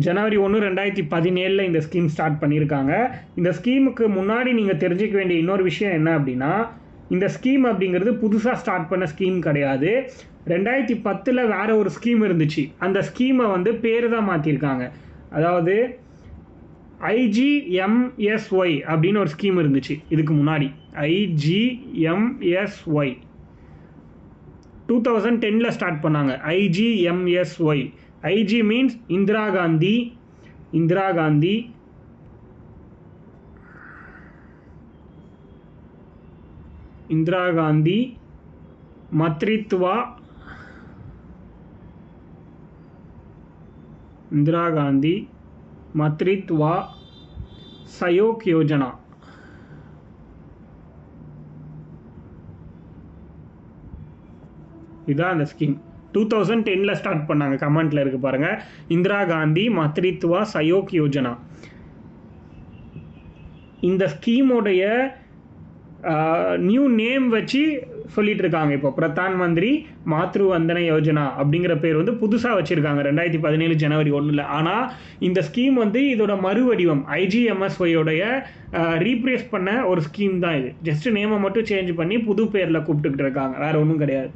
ஜனவரி 1, 2017 இந்த ஸ்கீம் ஸ்டார்ட் பண்ணியிருக்காங்க. இந்த ஸ்கீமுக்கு முன்னாடி நீங்கள் தெரிஞ்சிக்க வேண்டிய இன்னொரு விஷயம் என்ன அப்படின்னா, இந்த ஸ்கீம் அப்படிங்கிறது புதுசாக ஸ்டார்ட் பண்ண ஸ்கீம் கிடையாது. 2010 வேற ஒரு ஸ்கீம் இருந்துச்சு. அந்த ஸ்கீமை வந்து பேர் தான் மாற்றிருக்காங்க. அதாவது IGMSY அப்படின்னு ஒரு ஸ்கீம் இருந்துச்சு இதுக்கு முன்னாடி. IGMSY 2010 ஸ்டார்ட் பண்ணாங்க. IGMSY. IG means Indira Gandhi Matritva Sahyog Yojana. இதுதான் அந்த ஸ்கீம். 2010 ஸ்டார்ட் பண்ணாங்க. கமெண்ட்டில் இருக்குது பாருங்கள், இந்திரா காந்தி மத்ரித்வா சயோக் யோஜனா. இந்த ஸ்கீமோடைய நியூ நேம் வச்சு சொல்லிட்டு இருக்காங்க. இப்போ பிரதான் மந்திரி மாத்ரு வந்தன யோஜனா அப்படிங்கிற பேர் வந்து புதுசாக வச்சுருக்காங்க 2017 ஜனவரி 1. ஆனால் இந்த ஸ்கீம் வந்து இதோட மறுவடிவம் IGMSYயோடைய ரீப்ளேஸ் பண்ண ஒரு ஸ்கீம் தான் இது. ஜஸ்ட் நேமை மட்டும் சேஞ்ச் பண்ணி புது பேரில் கூப்பிட்டுக்கிட்டு இருக்காங்க, வேறு ஒன்றும் கிடையாது.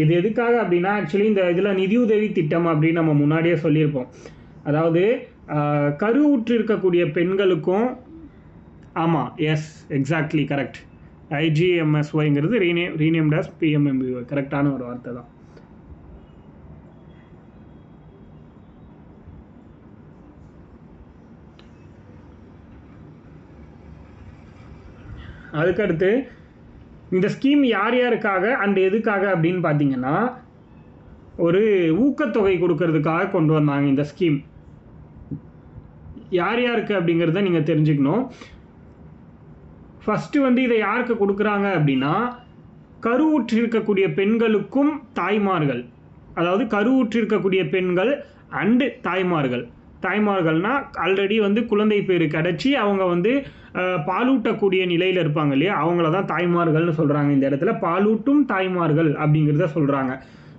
இது எதுக்காக அப்படின்னா, ஆக்சுவலி இந்த இதில் நிதியுதவி திட்டம் அப்படின்னு நம்ம முன்னாடியே சொல்லியிருப்போம். அதாவது கருவுற்று இருக்கக்கூடிய பெண்களுக்கும், ஆமாம், எஸ் எக்ஸாக்ட்லி கரெக்ட். IGMSYங்கிறது ரீநேம்ட் அஸ் PMMBY. கரெக்டான ஒரு வார்த்தை தான். அதுக்கடுத்து இந்த ஸ்கீம் யார் யாருக்காக அண்ட் எதுக்காக அப்படின்னு பார்த்தீங்கன்னா, ஒரு ஊக்கத்தொகை கொடுக்கறதுக்காக கொண்டு வந்தாங்க இந்த ஸ்கீம். யார் யாருக்கு அப்படிங்கிறத நீங்கள் தெரிஞ்சுக்கணும். ஃபஸ்ட்டு வந்து இதை யாருக்கு கொடுக்குறாங்க அப்படின்னா, கருவுற்றிருக்கக்கூடிய பெண்களுக்கும் தாய்மார்கள், அதாவது கருவுற்றிருக்கக்கூடிய பெண்கள் அண்டு தாய்மார்கள்னா ஆல்ரெடி வந்து குழந்தை பேர் கிடச்சி அவங்க வந்து பாலூட்டக்கூடிய நிலையில் இருப்பாங்க இல்லையா, அவங்கள தான் தாய்மார்கள்னு சொல்கிறாங்க. இந்த இடத்துல பாலூட்டும் தாய்மார்கள் அப்படிங்கிறத சொல்கிறாங்க.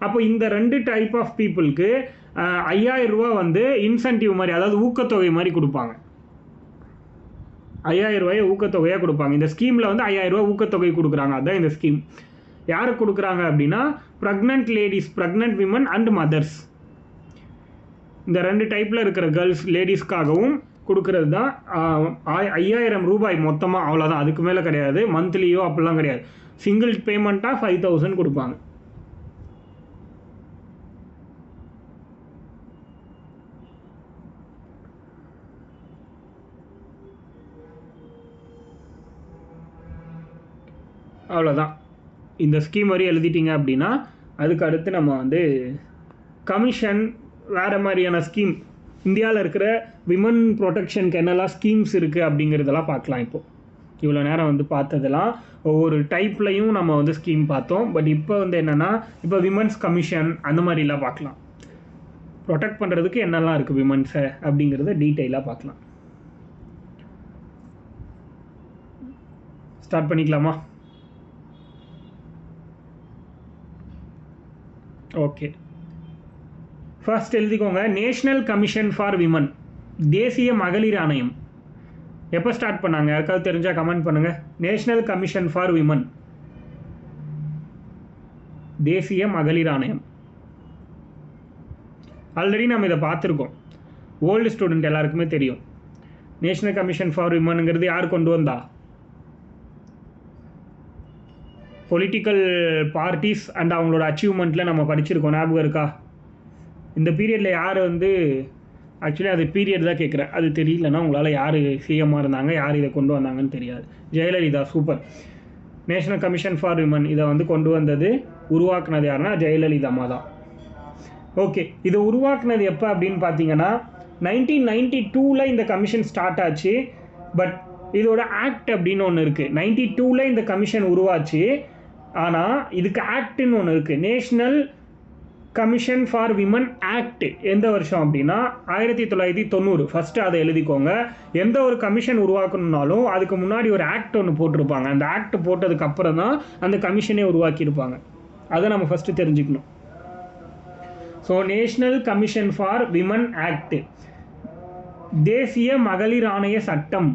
அப்போ இந்த 2 டைப் ஆஃப் பீப்புளுக்கு 5000 ரூபா வந்து இன்சென்டிவ் மாதிரி, அதாவது ஊக்கத்தொகை மாதிரி கொடுப்பாங்க. 5000 ரூபாயை ஊக்கத்தொகையாக கொடுப்பாங்க. இந்த ஸ்கீமில் வந்து 5000 ரூபா ஊக்கத்தொகை கொடுக்குறாங்க. அதுதான் இந்த ஸ்கீம். யாருக்கு கொடுக்குறாங்க அப்படின்னா, pregnant ladies, pregnant women and mothers, இந்த 2 டைப்பில் இருக்கிற கேர்ள்ஸ் லேடிஸ்க்காகவும் கொடுக்கறது தான். 5000 ரூபாய் மொத்தமாக, அவ்வளோதான், அதுக்கு மேலே கிடையாது. மந்த்லியோ அப்படிலாம் கிடையாது. சிங்கிள் பேமெண்ட்டாக 5000 கொடுப்பாங்க. அவ்வளோதான். இந்த ஸ்கீம் வரை எழுதிட்டிங்க அப்படின்னா அதுக்கு அடுத்து நம்ம வந்து கமிஷன், வேறு மாதிரியான ஸ்கீம், இந்தியாவில் இருக்கிற விமன் ப்ரொடெக்ஷனுக்கு என்னெல்லாம் ஸ்கீம்ஸ் இருக்குது அப்படிங்கிறதெல்லாம் பார்க்கலாம். இப்போது இவ்வளோ நேரம் வந்து பார்த்ததெல்லாம் ஒவ்வொரு டைப்லையும் நம்ம வந்து ஸ்கீம் பார்த்தோம். பட் இப்போ வந்து என்னென்னா, இப்போ விமன்ஸ் கமிஷன் அந்த மாதிரிலாம் பார்க்கலாம். ப்ரொடெக்ட் பண்ணுறதுக்கு என்னெல்லாம் இருக்குது விமன்ஸை அப்படிங்கிறத டீட்டெயிலாக பார்க்கலாம். ஸ்டார்ட் பண்ணிக்கலாமா? ஓகே, ஃபர்ஸ்ட் எழுதிக்கோங்க. நேஷ்னல் கமிஷன் ஃபார் விமன், தேசிய மகளிர் ஆணையம் எப்போ ஸ்டார்ட் பண்ணாங்க? யாருக்காவது தெரிஞ்சால் கமெண்ட் பண்ணுங்கள். நேஷ்னல் கமிஷன் ஃபார் விமன், தேசிய மகளிர் ஆணையம். ஆல்ரெடி நம்ம இதை பார்த்துருக்கோம், ஓல்டு ஸ்டூடெண்ட் எல்லாருக்குமே தெரியும். நேஷ்னல் கமிஷன் ஃபார் விமனுங்கிறது யார் கொண்டு வந்தா? பொலிட்டிக்கல் பார்ட்டிஸ் அண்ட் அவங்களோட அச்சீவ்மெண்ட்டில் நம்ம படிச்சிருக்கோம், ஞாபகம் இருக்கா? இந்த பீரியடில் யார் வந்து, ஆக்சுவலி அது பீரியட் தான் கேட்குறேன், அது தெரியலன்னா உங்களால் யார் சிஎம்மாக இருந்தாங்க, யார் இதை கொண்டு வந்தாங்கன்னு தெரியாது. Jayalalithaa, super. National commission for women இதை வந்து கொண்டு வந்தது, உருவாக்குனது யாருன்னா ஜெயலலிதா அம்மா தான். ஓகே, இதை உருவாக்குனது எப்போ அப்படின்னு பார்த்தீங்கன்னா 1992 இந்த கமிஷன் ஸ்டார்ட் ஆச்சு. பட் இதோட ஆக்ட் அப்படின்னு ஒன்று இருக்குது. 92 இந்த கமிஷன் உருவாச்சு. ஆனால் இதுக்கு ஆக்ட்னு ஒன்று இருக்குது, national commission for women act. எந்த வருஷம் அப்படின்னா 1990. ஃபஸ்ட்டு அதை எழுதிக்கோங்க. எந்த ஒரு கமிஷன் உருவாக்கணுன்னாலும் அதுக்கு முன்னாடி ஒரு ஆக்ட் ஒன்று போட்டிருப்பாங்க. அந்த ஆக்ட் போட்டதுக்கு அப்புறம் தான் அந்த கமிஷனே உருவாக்கியிருப்பாங்க. அதை நம்ம ஃபஸ்ட்டு தெரிஞ்சுக்கணும். So national commission for women act, தேசிய மகளிர் ஆணைய சட்டம்,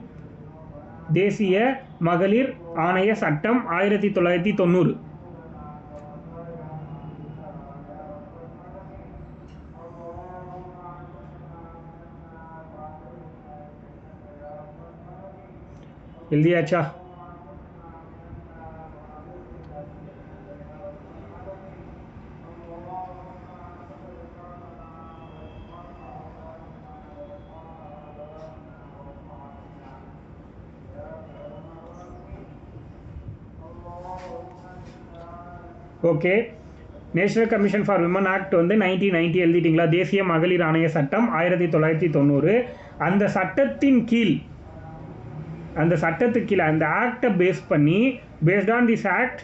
தேசிய மகளிர் ஆணைய சட்டம் 1990. எழுதியாச்சா? Okay, national commission for women act வந்து 1990 எழுதிட்டிங்களா? தேசிய மகளிர் ஆணைய சட்டம் 1990. அந்த சட்டத்தின் கீழ், அந்த ஆக்டை பேஸ் பண்ணி, பேஸ்ட் ஆன் திஸ் ஆக்ட்,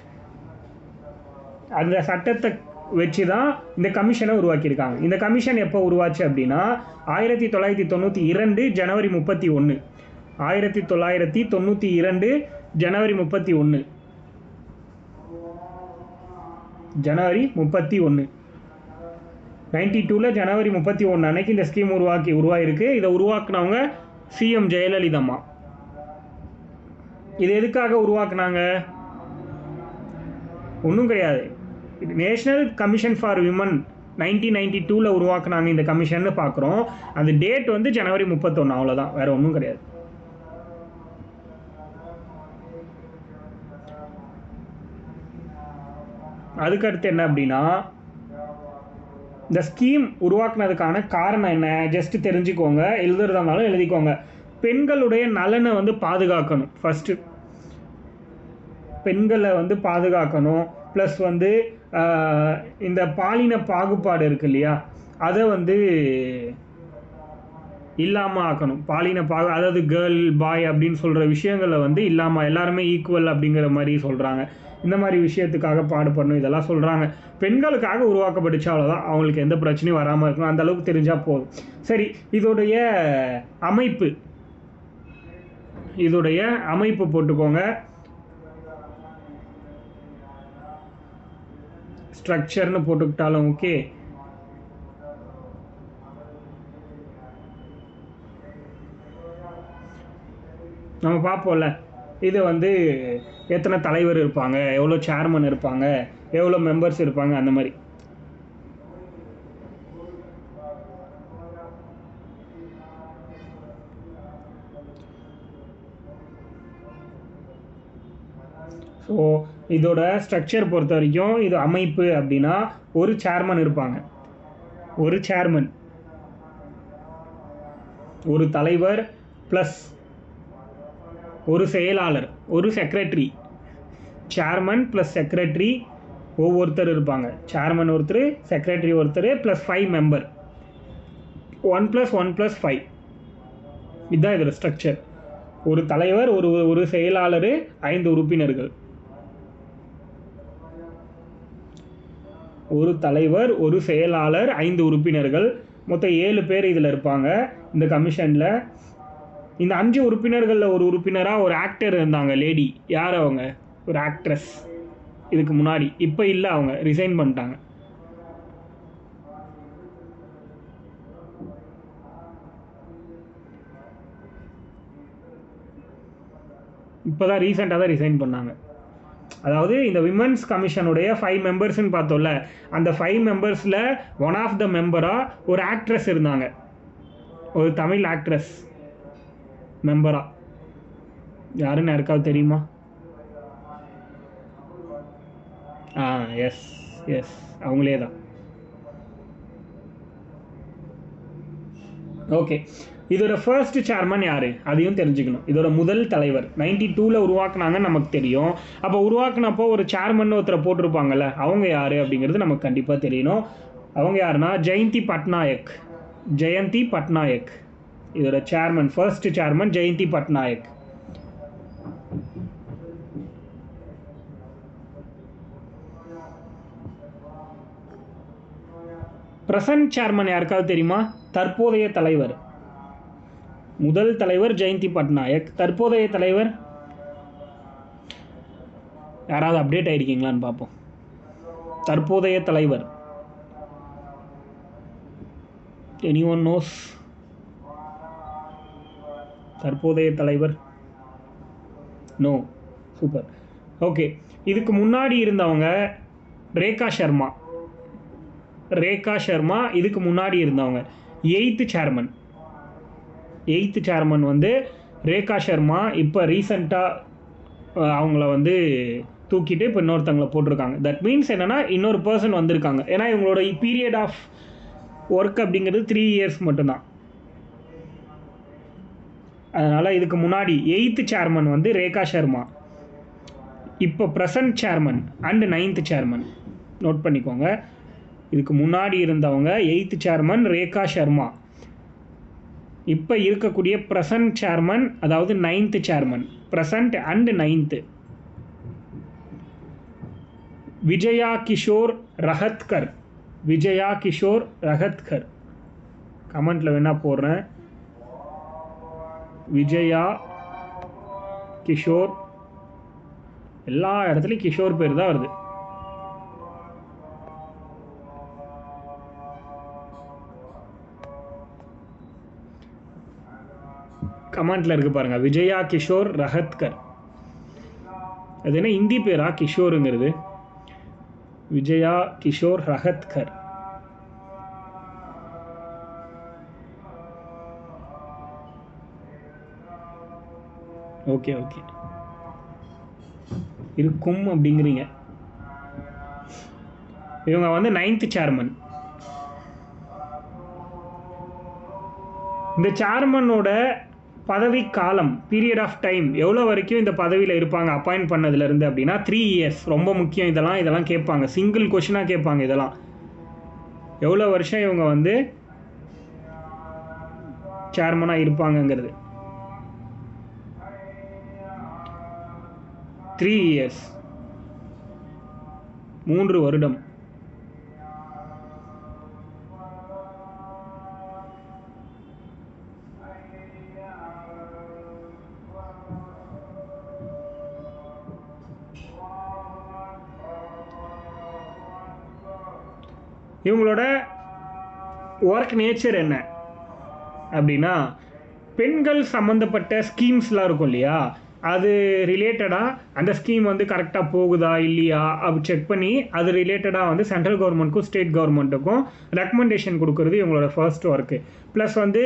அந்த சட்டத்தை வச்சு தான் இந்த கமிஷனை உருவாக்கியிருக்காங்க. இந்த கமிஷன் எப்போ உருவாச்சு அப்படின்னா 1992 ஜனவரி 31. 1992 ஜனவரி 31. ஜனவரி 31. 92 ஜனவரி 31 அன்னைக்கு இந்த ஸ்கீம் உருவாயிருக்கு. இதை உருவாக்குனவங்க சிஎம் ஜெயலலிதா அம்மா. இது எதுக்காக உருவாக்குனாங்க? ஒன்றும் கிடையாது. நேஷ்னல் கமிஷன் ஃபார் விமன் 1992 உருவாக்குனாங்க இந்த கமிஷன் பார்க்குறோம். அந்த டேட் வந்து ஜனவரி 31, அவ்வளோதான், வேற ஒன்றும் கிடையாது. அதுக்கடுத்து என்ன அப்படின்னா, இந்த ஸ்கீம் உருவாக்குனதுக்கான காரணம் என்ன ஜஸ்ட் தெரிஞ்சுக்கோங்க. எழுதுறதா இருந்தாலும் எழுதிக்கோங்க. பெண்களுடைய நலனை வந்து பாதுகாக்கணும். ஃபஸ்ட்டு பெண்களை வந்து பாதுகாக்கணும். ப்ளஸ் வந்து இந்த பாலின பாகுபாடு இருக்கு இல்லையா, அதை வந்து இல்லாமல் ஆக்கணும். அதாவது கேர்ள் பாய் அப்படின்னு சொல்கிற விஷயங்களை வந்து இல்லாமல், எல்லாருமே ஈக்குவல் அப்படிங்கிற மாதிரி சொல்கிறாங்க. இந்த மாதிரி விஷயத்துக்காக பாடுபடணும், இதெல்லாம் சொல்கிறாங்க. பெண்களுக்காக உருவாக்கப்பட்டுச்சு, அவ்வளோதான். அவங்களுக்கு எந்த பிரச்சனையும் வராமல் இருக்கணும், அந்த அளவுக்கு தெரிஞ்சால் போதும். சரி, இதோடைய அமைப்பு போட்டுக்கோங்க. ஸ்ட்ரக்சர்னு போட்டுக்கிட்டாலும் ஓகே. நம்ம பார்ப்போம்ல, இது வந்து எத்தனை தலைவர் இருப்பாங்க, எவ்வளோ சேர்மன் இருப்பாங்க, எவ்வளோ மெம்பர்ஸ் இருப்பாங்க, அந்த மாதிரி. ஸோ இதோட ஸ்ட்ரக்சர் பொறுத்த வரைக்கும், இது அமைப்பு அப்படின்னா ஒரு சேர்மன் இருப்பாங்க, ஒரு தலைவர் ப்ளஸ் ஒரு செயலாளர், ஒரு செக்ரட்டரி. சேர்மன் ப்ளஸ் செக்ரட்டரி ஒவ்வொருத்தர் இருப்பாங்க. சேர்மன் ஒருத்தர், செக்ரட்டரி ஒருத்தர், ப்ளஸ் 5 மெம்பர். 1 + 1 + 5. இதுதான் இதோட ஸ்ட்ரக்சர். ஒரு தலைவர், ஒரு செயலாளர், 5 உறுப்பினர்கள். ஒரு தலைவர், ஒரு செயலாளர், 5 உறுப்பினர்கள், மொத்தம் 7 பேர் இதில் இருப்பாங்க இந்த கமிஷனில். இந்த 5 உறுப்பினர்களில் ஒரு உறுப்பினராக ஒரு ஆக்டர் இருந்தாங்க, லேடி. யார் அவங்க? ஒரு ஆக்ட்ரஸ். இதுக்கு முன்னாடி. இப்போ இல்லை, அவங்க ரிசைன் பண்ணிட்டாங்க. இப்போ தான் ரீசெண்டாக தான் ரிசைன் பண்ணாங்க. அதாவது இந்த விமன்ஸ் கமிஷனுடைய 5 மெம்பர்ஸ்ன்னு பார்த்தோம்ல, அந்த 5 மெம்பர்ஸில் ஒன் ஆஃப் த மெம்பராக ஒரு ஆக்ட்ரஸ் இருந்தாங்க, ஒரு தமிழ் ஆக்ட்ரஸ் மெம்பராக. யாருன்னு யாருக்காவது தெரியுமா? எஸ் எஸ், அவங்களே தான். ஓகே, இதோட ஃபர்ஸ்ட் சேர்மன் யார் அதையும் தெரிஞ்சுக்கணும். இதோட முதல் தலைவர் 92ல் உருவாக்குனாங்கன்னு நமக்கு தெரியும். அப்போ உருவாக்குனப்போ ஒரு சேர்மன் ஒருத்தரை போட்டிருப்பாங்கல்ல, அவங்க யார் அப்படிங்கிறது நமக்கு கண்டிப்பாக தெரியணும். அவங்க யாருன்னா ஜெயந்தி பட்நாயக். ஜெயந்தி பட்நாயக் இதோட chairman, first chairman Jayanti Patnaik. Present chairman யாருக்காவது தெரியுமா? தற்போதைய தலைவர். முதல் தலைவர் ஜெயந்தி பட்நாயக். தற்போதைய தலைவர் யாராவது அப்டேட் ஆயிருக்கீங்களான்னு பார்ப்போம். தற்போதைய தலைவர் எனிஒன் நோஸ்? தற்போதைய தலைவர் நோ. சூப்பர். ஓகே, இதுக்கு முன்னாடி இருந்தவங்க ரேகா சர்மா. ரேகா சர்மா இதுக்கு முன்னாடி இருந்தவங்க 8th சேர்மன். 8th சேர்மன் வந்து ரேகா சர்மா. இப்போ ரீசெண்டாக அவங்கள வந்து தூக்கிட்டு இப்போ இன்னொருத்தவங்களை போட்டிருக்காங்க. தட் மீன்ஸ் என்னென்னா இன்னொரு பர்சன் வந்திருக்காங்க. ஏன்னா இவங்களோட பீரியட் ஆஃப் ஒர்க் அப்படிங்கிறது 3 years மட்டும்தான். அதனால் இதுக்கு முன்னாடி 8th சேர்மன் வந்து ரேகா சர்மா. இப்போ present chairman and 9th chairman நோட் பண்ணிக்கோங்க. இதுக்கு முன்னாடி இருந்தவங்க 8th சேர்மன் ரேகா சர்மா. இப்போ இருக்கக்கூடிய ப்ரெசன்ட் சேர்மன், அதாவது 9th chairman, present and 9th, Vijaya Kishore Rahatkar. Vijaya Kishore Rahatkar. கமெண்ட்டில் வேணா போடுறேன். விஜயா கிஷோர், எல்லா இடத்துலையும் கிஷோர் பேர் தான் வருது. கமெண்ட்ல இருக்கு பாருங்க, விஜயா கிஷோர் ரஹத்கர். அது என்ன ஹிந்தி பேரா கிஷோருங்கிறது? விஜயா கிஷோர் ரஹத்கர். ஓகே ஓகே, இருக்கும் அப்படிங்கிறீங்க. இவங்க வந்து 9th சேர்மன். இந்த சேர்மனோட பதவி காலம், பீரியட் ஆஃப் டைம், எவ்வளோ வரைக்கும் இந்த பதவியில் இருப்பாங்க அப்பாயிண்ட் பண்ணதுலேருந்து அப்படின்னா 3 years. ரொம்ப முக்கியம். இதெல்லாம் கேட்பாங்க, சிங்கிள் கொஷினாக கேட்பாங்க. இதெல்லாம் எவ்வளோ வருஷம் இவங்க வந்து சேர்மனாக இருப்பாங்கங்கிறது. 3 years, 3 வருடம். இவங்களோட ஒர்க் நேச்சர் என்ன அப்படின்னா, பெண்கள் சம்மந்தப்பட்ட ஸ்கீம்ஸ்லாம் இருக்கும் இல்லையா, அது ரிலேட்டடாக அந்த ஸ்கீம் வந்து கரெக்டாக போகுதா இல்லையா அப்படி செக் பண்ணி அது ரிலேட்டடாக வந்து சென்ட்ரல் கவர்மெண்ட்டுக்கும் ஸ்டேட் கவர்மெண்ட்டுக்கும் ரெக்கமெண்டேஷன் கொடுக்குறது இவங்களோட ஃபர்ஸ்ட் ஒர்க்கு. ப்ளஸ் வந்து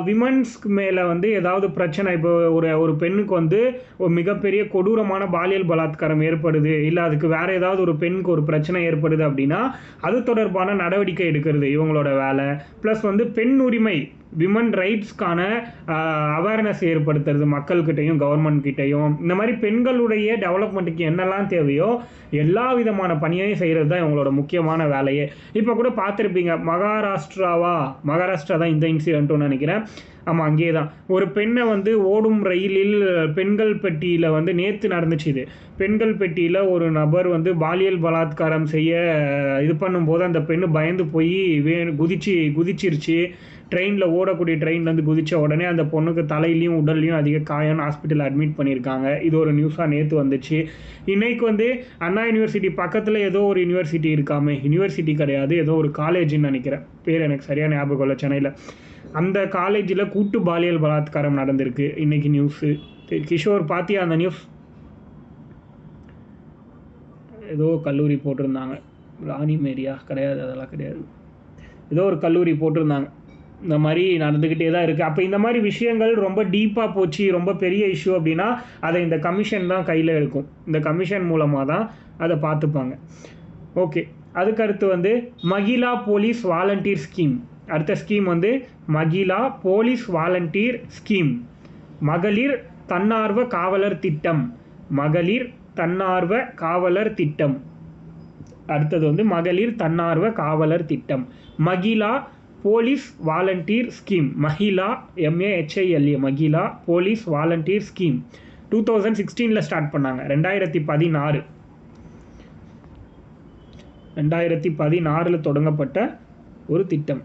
விமன்ஸ்க்கு மேலே வந்து ஏதாவது பிரச்சனை, இப்போ ஒரு பெண்ணுக்கு வந்து ஒரு மிகப்பெரிய கொடூரமான பாலியல் பலாத்காரம் ஏற்படுது, இல்லை அதுக்கு வேறு ஏதாவது ஒரு பெண்ணுக்கு ஒரு பிரச்சனை ஏற்படுது அப்படின்னா அது தொடர்பான நடவடிக்கை எடுக்கிறது இவங்களோட வேலை. ப்ளஸ் வந்து பெண் உரிமை, விமன் ரைட்ஸ்க்கான அவேர்னஸ் ஏற்படுத்துறது மக்கள்கிட்டையும் கவர்மெண்ட் கிட்டையும். இந்த மாதிரி பெண்களுடைய டெவலப்மெண்ட்டுக்கு என்னெல்லாம் தேவையோ எல்லா விதமான பணியையும் செய்கிறது தான் இவங்களோட முக்கியமான வேலையே. இப்போ கூட பார்த்துருப்பீங்க, மகாராஷ்டிரா தான் இந்த இன்சிடென்ட்னு நினைக்கிறேன். ஆமாம், அங்கேயே தான் ஒரு பெண்ணை வந்து ஓடும் ரயிலில் பெண்கள் பெட்டியில் வந்து நேற்று நடந்துச்சு. இது பெண்கள் பெட்டியில் ஒரு நபர் வந்து பாலியல் பலாத்காரம் செய்ய இது பண்ணும்போது அந்த பெண்ணு பயந்து போய் குதிச்சிருச்சு. ட்ரெயினில் ஓடக்கூடிய ட்ரெயின்லேருந்து குதித்த உடனே அந்த பொண்ணுக்கு தலையிலையும் உடல்லையும் அதிக காயம், ஹாஸ்பிட்டல் அட்மிட் பண்ணியிருக்காங்க. இது ஒரு நியூஸாக நேற்று வந்துச்சு. இன்றைக்கு வந்து அண்ணா யூனிவர்சிட்டி பக்கத்தில் ஏதோ ஒரு யூனிவர்சிட்டி இருக்காமே, யூனிவர்சிட்டி கிடையாது, ஏதோ ஒரு காலேஜ்னு நினைக்கிறேன், பேர் எனக்கு சரியான ஞாபகம் இல்லை, சென்னையில். அந்த காலேஜில் கூட்டு பாலியல் பலாத்காரம் நடந்திருக்கு இன்றைக்கி நியூஸு. கிஷோர் பார்த்தியா அந்த நியூஸ்? ஏதோ கல்லூரி போட்டிருந்தாங்க, ராணி மேரியா கிடையாது, அதெல்லாம் கிடையாது, ஏதோ ஒரு கல்லூரி போட்டிருந்தாங்க. இந்த மாதிரி நடந்துக்கிட்டே தான் இருக்குது. அப்போ இந்த மாதிரி விஷயங்கள் ரொம்ப டீப்பாக போச்சு, ரொம்ப பெரிய இஷ்யூ அப்படின்னா அதை இந்த கமிஷன் தான் கையில் எடுக்கும். இந்த கமிஷன் மூலமாக தான் அதை பார்த்துப்பாங்க. ஓகே, அதுக்கடுத்து வந்து மகிழா போலீஸ் வாலண்டியர் ஸ்கீம். அடுத்த ஸ்கீம் வந்து மகிழா போலீஸ் வாலண்டியர் ஸ்கீம், மகளிர் தன்னார்வ காவலர் திட்டம். மகளிர் தன்னார்வ காவலர் திட்டம். அடுத்தது வந்து மகளிர் தன்னார்வ காவலர் திட்டம். Mahila police volunteer scheme. Mahila MAHILA Mahila police volunteer scheme 2016 start பண்ணாங்க. 2016 தொடங்கப்பட்ட ஒரு திட்டம்.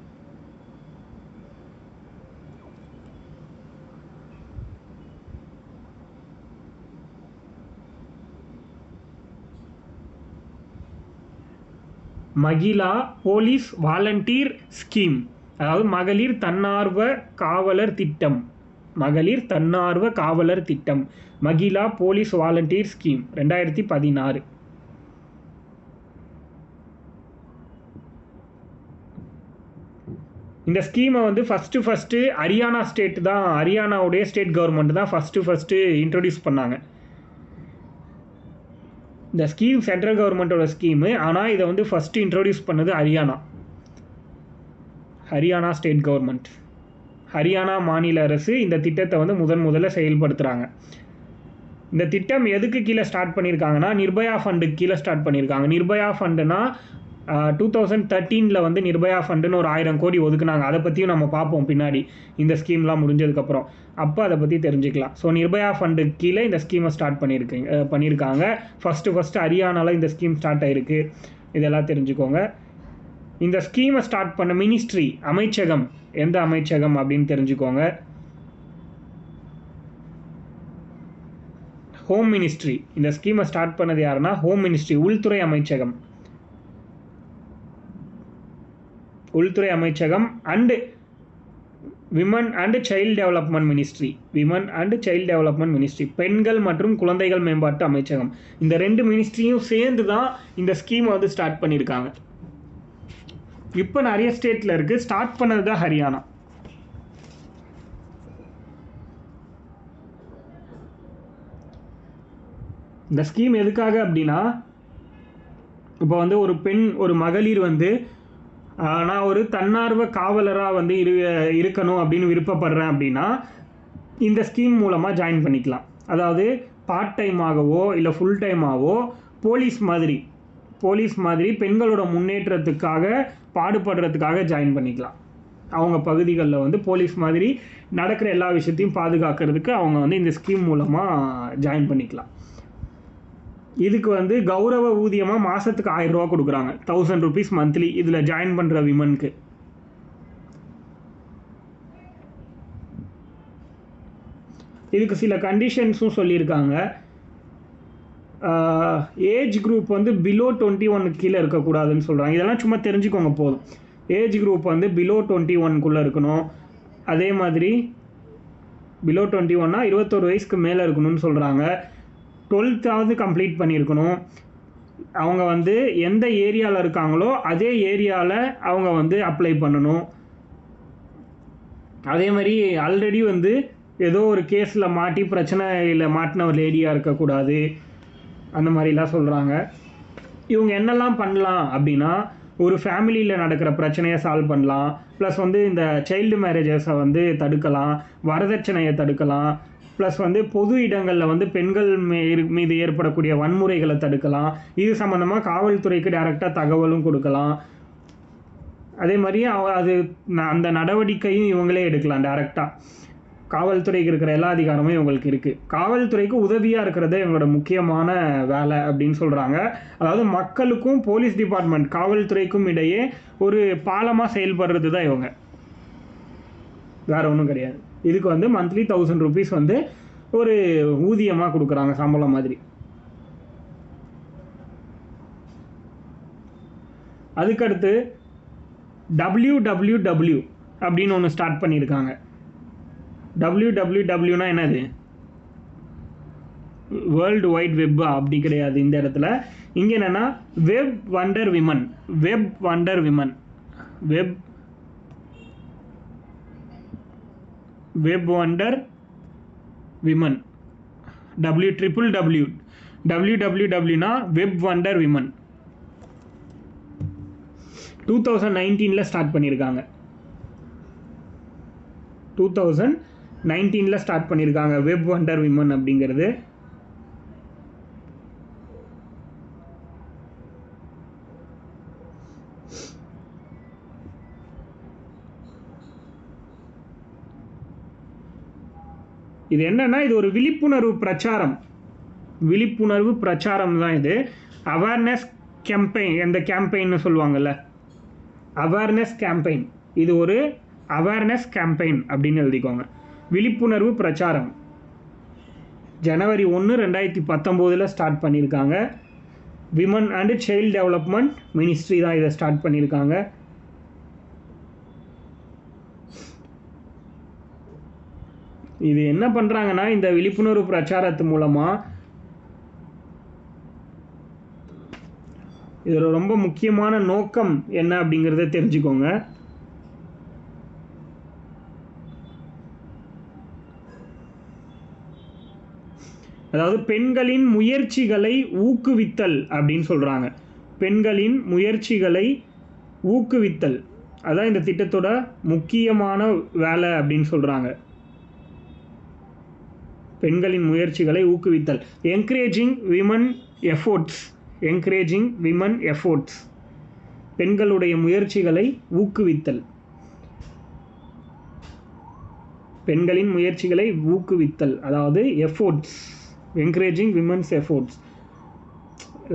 மகிழா போலீஸ் வாலண்டியர் ஸ்கீம், அதாவது மகளிர் தன்னார்வ காவலர் திட்டம். மகளிர் தன்னார்வ காவலர் திட்டம், மகிழா போலீஸ் வாலண்டியர் ஸ்கீம் 2016. இந்த ஸ்கீமை வந்து ஃபஸ்ட்டு ஹரியானாவுடைய ஸ்டேட் கவர்மெண்ட் தான் ஃபஸ்ட்டு இன்ட்ரடியூஸ் பண்ணாங்க. இந்த ஸ்கீம் சென்ட்ரல் கவர்மெண்ட்டோட ஸ்கீமு, ஆனால் இதை வந்து ஃபஸ்ட்டு இன்ட்ரடியூஸ் பண்ணது ஹரியானா ஸ்டேட் கவர்மெண்ட். ஹரியானா மாநில அரசு இந்த திட்டத்தை வந்து முதல்ல செயல்படுத்துகிறாங்க. இந்த திட்டம் எதுக்கு கீழே ஸ்டார்ட் பண்ணியிருக்காங்கன்னா, நிர்பயா ஃபண்டுக்கு கீழே ஸ்டார்ட் பண்ணியிருக்காங்க. நிர்பயா ஃபண்டுனா 2013 வந்து நிர்பயா ஃபண்டுன்னு ஒரு 1000 கோடி ஒதுக்குனாங்க. அதை பற்றியும் நம்ம பார்ப்போம் பின்னாடி, இந்த ஸ்கீம்லாம் முடிஞ்சதுக்கப்புறம். அப்போ அதை பற்றி தெரிஞ்சுக்கலாம். ஸோ நிர்பயா ஃபண்டுக்கு கீழே இந்த ஸ்கீமை ஸ்டார்ட் பண்ணியிருக்காங்க. ஃபஸ்ட்டு ஹரியானாவில் இந்த ஸ்கீம் ஸ்டார்ட் ஆகிருக்கு. இதெல்லாம் தெரிஞ்சுக்கோங்க. இந்த ஸ்கீமை ஸ்டார்ட் பண்ண மினிஸ்ட்ரி, அமைச்சகம், எந்த அமைச்சகம் அப்படின்னு தெரிஞ்சுக்கோங்க. Home ministry. இந்த ஸ்கீமை ஸ்டார்ட் பண்ணது யாருன்னா ஹோம் மினிஸ்ட்ரி, உள்துறை அமைச்சகம். உள்துறை அமைச்சகம் and women and child development ministry. Women and child development ministry, பெண்கள் மற்றும் குழந்தைகள் மேம்பாட்டு அமைச்சகம். இந்த 2 மினிஸ்ட்ரியும் சேர்ந்து தான் இந்த ஸ்கீமை வந்து ஸ்டார்ட் பண்ணியிருக்காங்க. இப்போ நிறைய ஸ்டேட்டில் இருக்குது. ஸ்டார்ட் பண்ணது தான் ஹரியானா. இந்த ஸ்கீம் எதுக்காக அப்படின்னா, இப்போ வந்து ஒரு மகளிர் வந்து நான் ஒரு தன்னார்வ காவலராக வந்து இருக்கணும் அப்படின்னு விருப்பப்படுறேன் அப்படின்னா இந்த ஸ்கீம் மூலமாக ஜாயின் பண்ணிக்கலாம். அதாவது பார்ட் டைமாகவோ இல்லை ஃபுல் டைமாகவோ போலீஸ் மாதிரி பெண்களோட முன்னேற்றத்துக்காக பாடுபடுறதுக்காக ஜாயின் பண்ணிக்கலாம். அவங்க பகுதிகளில் வந்து போலீஸ் மாதிரி நடக்கிற எல்லா விஷயத்தையும் பாதுகாக்கிறதுக்கு அவங்க வந்து இந்த ஸ்கீம் மூலமாக ஜாயின் பண்ணிக்கலாம். இதுக்கு வந்து கௌரவ ஊதியமாக மாதத்துக்கு 1000 ரூபா கொடுக்குறாங்க, 1000 rupees மந்த்லி. இதில் ஜாயின் பண்ணுற விமனுக்கு இதுக்கு சில கண்டிஷன்ஸும் சொல்லியிருக்காங்க. ஏஜ் குரூப் வந்து பிலோ 21 கீழே இருக்கக்கூடாதுன்னு சொல்கிறாங்க. இதெல்லாம் சும்மா தெரிஞ்சுக்கோங்க போதும். ஏஜ் குரூப் வந்து பிலோ 21 இருக்கணும். அதே மாதிரி பிலோ 21னா 21 வயசுக்கு மேலே இருக்கணும்னு சொல்கிறாங்க. 12th கம்ப்ளீட் பண்ணியிருக்கணும். அவங்க வந்து எந்த ஏரியாவில் இருக்காங்களோ அதே ஏரியாவில் அவங்க வந்து அப்ளை பண்ணணும். அதே மாதிரி ஆல்ரெடி வந்து ஏதோ ஒரு கேஸில் மாட்டி பிரச்சனையில் மாட்டின ஒரு லேடியாக இருக்கக்கூடாது. அந்த மாதிரிலாம் சொல்கிறாங்க. இவங்க என்னெல்லாம் பண்ணலாம் அப்படின்னா, ஒரு ஃபேமிலியில் நடக்கிற பிரச்சனையை சால்வ் பண்ணலாம். ப்ளஸ் வந்து இந்த சைல்டு மேரேஜஸை வந்து தடுக்கலாம், வரதட்சணையை தடுக்கலாம், ப்ளஸ் வந்து பொது இடங்களில் வந்து பெண்கள் மீது ஏற்படக்கூடிய வன்முறைகளை தடுக்கலாம். இது சம்மந்தமாக காவல்துறைக்கு டைரெக்டாக தகவலும் கொடுக்கலாம். அதே மாதிரி அது அந்த நடவடிக்கையும் இவங்களே எடுக்கலாம் டைரெக்டாக. காவல்துறைக்கு இருக்கிற எல்லா அதிகாரமும் இவங்களுக்கு இருக்குது. காவல்துறைக்கு உதவியாக இருக்கிறது இவங்களோட முக்கியமான வேலை அப்படின்னு சொல்கிறாங்க. அதாவது மக்களுக்கும் போலீஸ் டிபார்ட்மெண்ட் காவல்துறைக்கும் இடையே ஒரு பாலமாக செயல்படுறது தான் இவங்க, வேறு ஒன்றும் கிடையாது. இதுக்கு வந்து மந்த்லி 1000 rupees வந்து ஒரு ஊதியமாக கொடுக்குறாங்க, சம்பளம் மாதிரி. அதுக்கடுத்து WWW அப்படின்னு ஒன்று ஸ்டார்ட் பண்ணியிருக்காங்க. WWWனா என்னது? வேர்ல்டு வைட் வெப் அப்படி கிடையாது இந்த இடத்துல. இங்கே என்னென்னா web wonder women. Web wonder women, web wonder women, WWWனா வெப் வண்டர் விமன். 2019 ஸ்டார்ட் பண்ணியிருக்காங்க. 2019 ஸ்டார்ட் பண்ணியிருக்காங்க வெப் வண்டர் விமன் அப்படிங்கிறது. இது என்னன்னா இது ஒரு விழிப்புணர்வு பிரச்சாரம் தான் இது. அவேர்னஸ் கேம்பெயின், அந்த கேம்பெயின்னு சொல்லுவாங்கல்ல, அவேர்னஸ் கேம்பெயின். இது ஒரு அவேர்னஸ் கேம்பெயின் அப்படின்னு எழுதிக்கோங்க. விழிப்புணர்வு பிரச்சாரம். ஜனவரி 1, 2019 ஸ்டார்ட் பண்ணியிருக்காங்க. Women and child development ministry தான் இதை ஸ்டார்ட் பண்ணியிருக்காங்க. இது என்ன பண்ணுறாங்கன்னா, இந்த விழிப்புணர்வு பிரச்சாரத்து மூலமாக இதோட ரொம்ப முக்கியமான நோக்கம் என்ன அப்படிங்கிறத தெரிஞ்சுக்கோங்க. அதாவது பெண்களின் முயற்சிகளை ஊக்குவித்தல் அப்படின்னு சொல்கிறாங்க. பெண்களின் முயற்சிகளை ஊக்குவித்தல் அதான் இந்த திட்டத்தோட முக்கியமான வேலை அப்படின்னு சொல்கிறாங்க. பெண்களின் முயற்சிகளை ஊக்குவித்தல். என்கரேஜிங் விமன் எஃபோர்ட்ஸ், பெண்களுடைய முயற்சிகளை ஊக்குவித்தல். பெண்களின் முயற்சிகளை ஊக்குவித்தல், அதாவது efforts, encouraging women's efforts.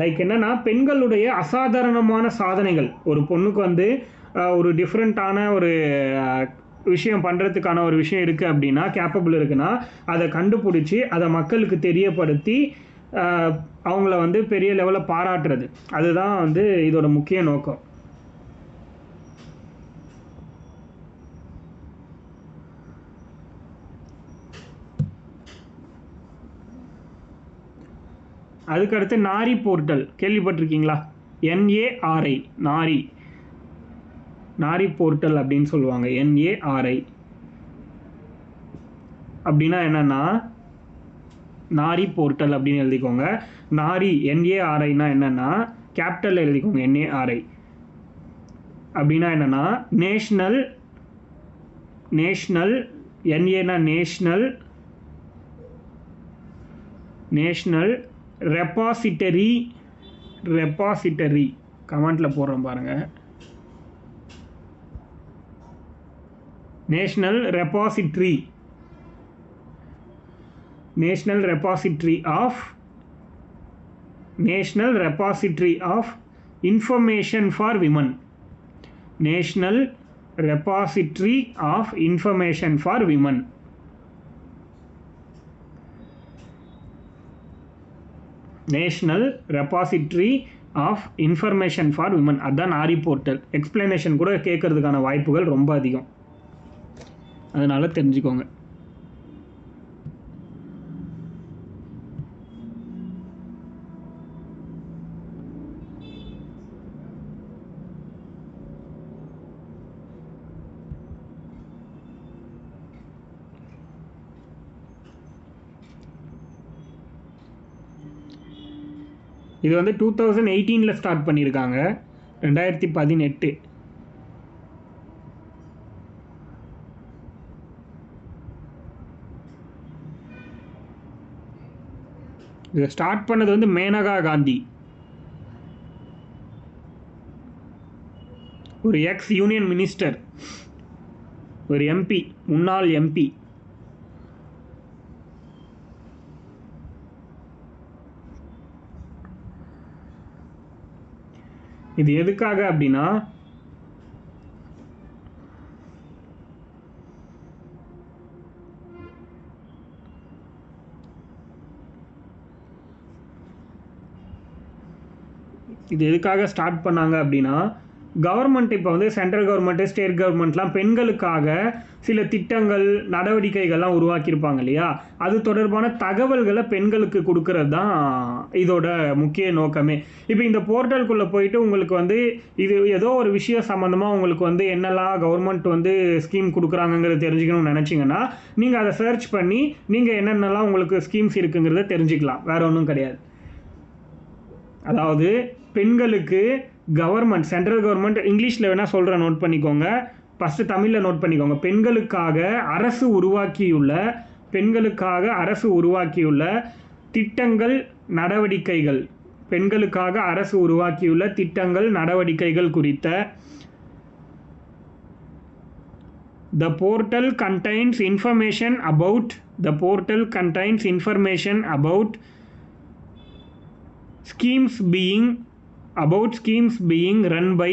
Like என்னன்னா, பெண்களுடைய அசாதாரணமான சாதனைகள், ஒரு பொண்ணுக்கு வந்து ஒரு டிஃப்ரெண்ட்டான ஒரு விஷயம் பண்ணுறதுக்கான ஒரு விஷயம் இருக்குது அப்படின்னா, கேப்பபிள் இருக்குன்னா, அதை கண்டுபிடிச்சி அதை மக்களுக்கு தெரியப்படுத்தி அவங்கள வந்து பெரிய லெவலில் பாராட்டுறது, அதுதான் வந்து இதோட முக்கிய நோக்கம். அதுக்கடுத்து நாரி போர்ட்டல் கேள்விப்பட்டிருக்கீங்களா? NARI, நாரி போர்ட்டல் அப்படின்னு சொல்லுவாங்க. NARI அப்படின்னா என்னன்னா, நாரி போர்ட்டல் அப்படின்னு எழுதிக்கோங்க. நாரி NARIனா என்னன்னா, கேபிட்டல் எழுதிக்கோங்க. NARI அப்படின்னா என்னன்னா, நேஷ்னல் NAனா நேஷ்னல் ரெபாசிட்டரி கமெண்ட்ல போடுறோம் பாருங்க. National repository of information for women. National repository of information for women. National repository of information for women, அதுதான் நாரி போர்ட்டல். எக்ஸ்பிளனேஷன் கூட கேட்கறதுக்கான வாய்ப்புகள் ரொம்ப அதிகம், அதனால தெரிஞ்சுக்கோங்க. இது வந்து 2018 ஸ்டார்ட் பண்ணியிருக்காங்க. 2018. இதை ஸ்டார்ட் பண்ணது வந்து மேனகா காந்தி, ஒரு எக்ஸ் யூனியன் மினிஸ்டர், ஒரு எம்பி, முன்னாள் எம்பி. இது எதுக்காக அப்படின்னா ஸ்டார்ட் பண்ணாங்க அப்படின்னா கவர்மெண்ட் இப்போ வந்து சென்ட்ரல் கவர்மெண்ட்டு, ஸ்டேட் கவர்மெண்ட்லாம் பெண்களுக்காக சில திட்டங்கள், நடவடிக்கைகள்லாம் உருவாக்கியிருப்பாங்க இல்லையா, அது தொடர்பான தகவல்களை பெண்களுக்கு கொடுக்கறது தான் இதோட முக்கிய நோக்கமே. இப்போ இந்த போர்ட்டலுக்குள்ளே போயிட்டு உங்களுக்கு வந்து இது ஏதோ ஒரு விஷயம் சம்மந்தமாக உங்களுக்கு வந்து என்னெல்லாம் கவர்மெண்ட் வந்து ஸ்கீம் கொடுக்குறாங்கங்கிறத தெரிஞ்சுக்கணும்னு நினச்சிங்கன்னா நீங்கள் அதை சர்ச் பண்ணி நீங்கள் என்னென்னலாம் உங்களுக்கு ஸ்கீம்ஸ் இருக்குங்கிறத தெரிஞ்சுக்கலாம். வேறு ஒன்றும் கிடையாது. அதாவது பெண்களுக்கு கவர்மெண்ட், சென்ட்ரல் கவர்மெண்ட், இங்கிலீஷில் வேணால் சொல்கிறேன், நோட் பண்ணிக்கோங்க. ஃபஸ்ட்டு தமிழில் நோட் பண்ணிக்கோங்க. பெண்களுக்காக அரசு உருவாக்கியுள்ள திட்டங்கள், நடவடிக்கைகள், பெண்களுக்காக அரசு உருவாக்கியுள்ள திட்டங்கள், நடவடிக்கைகள் குறித்த The portal contains information about schemes being run by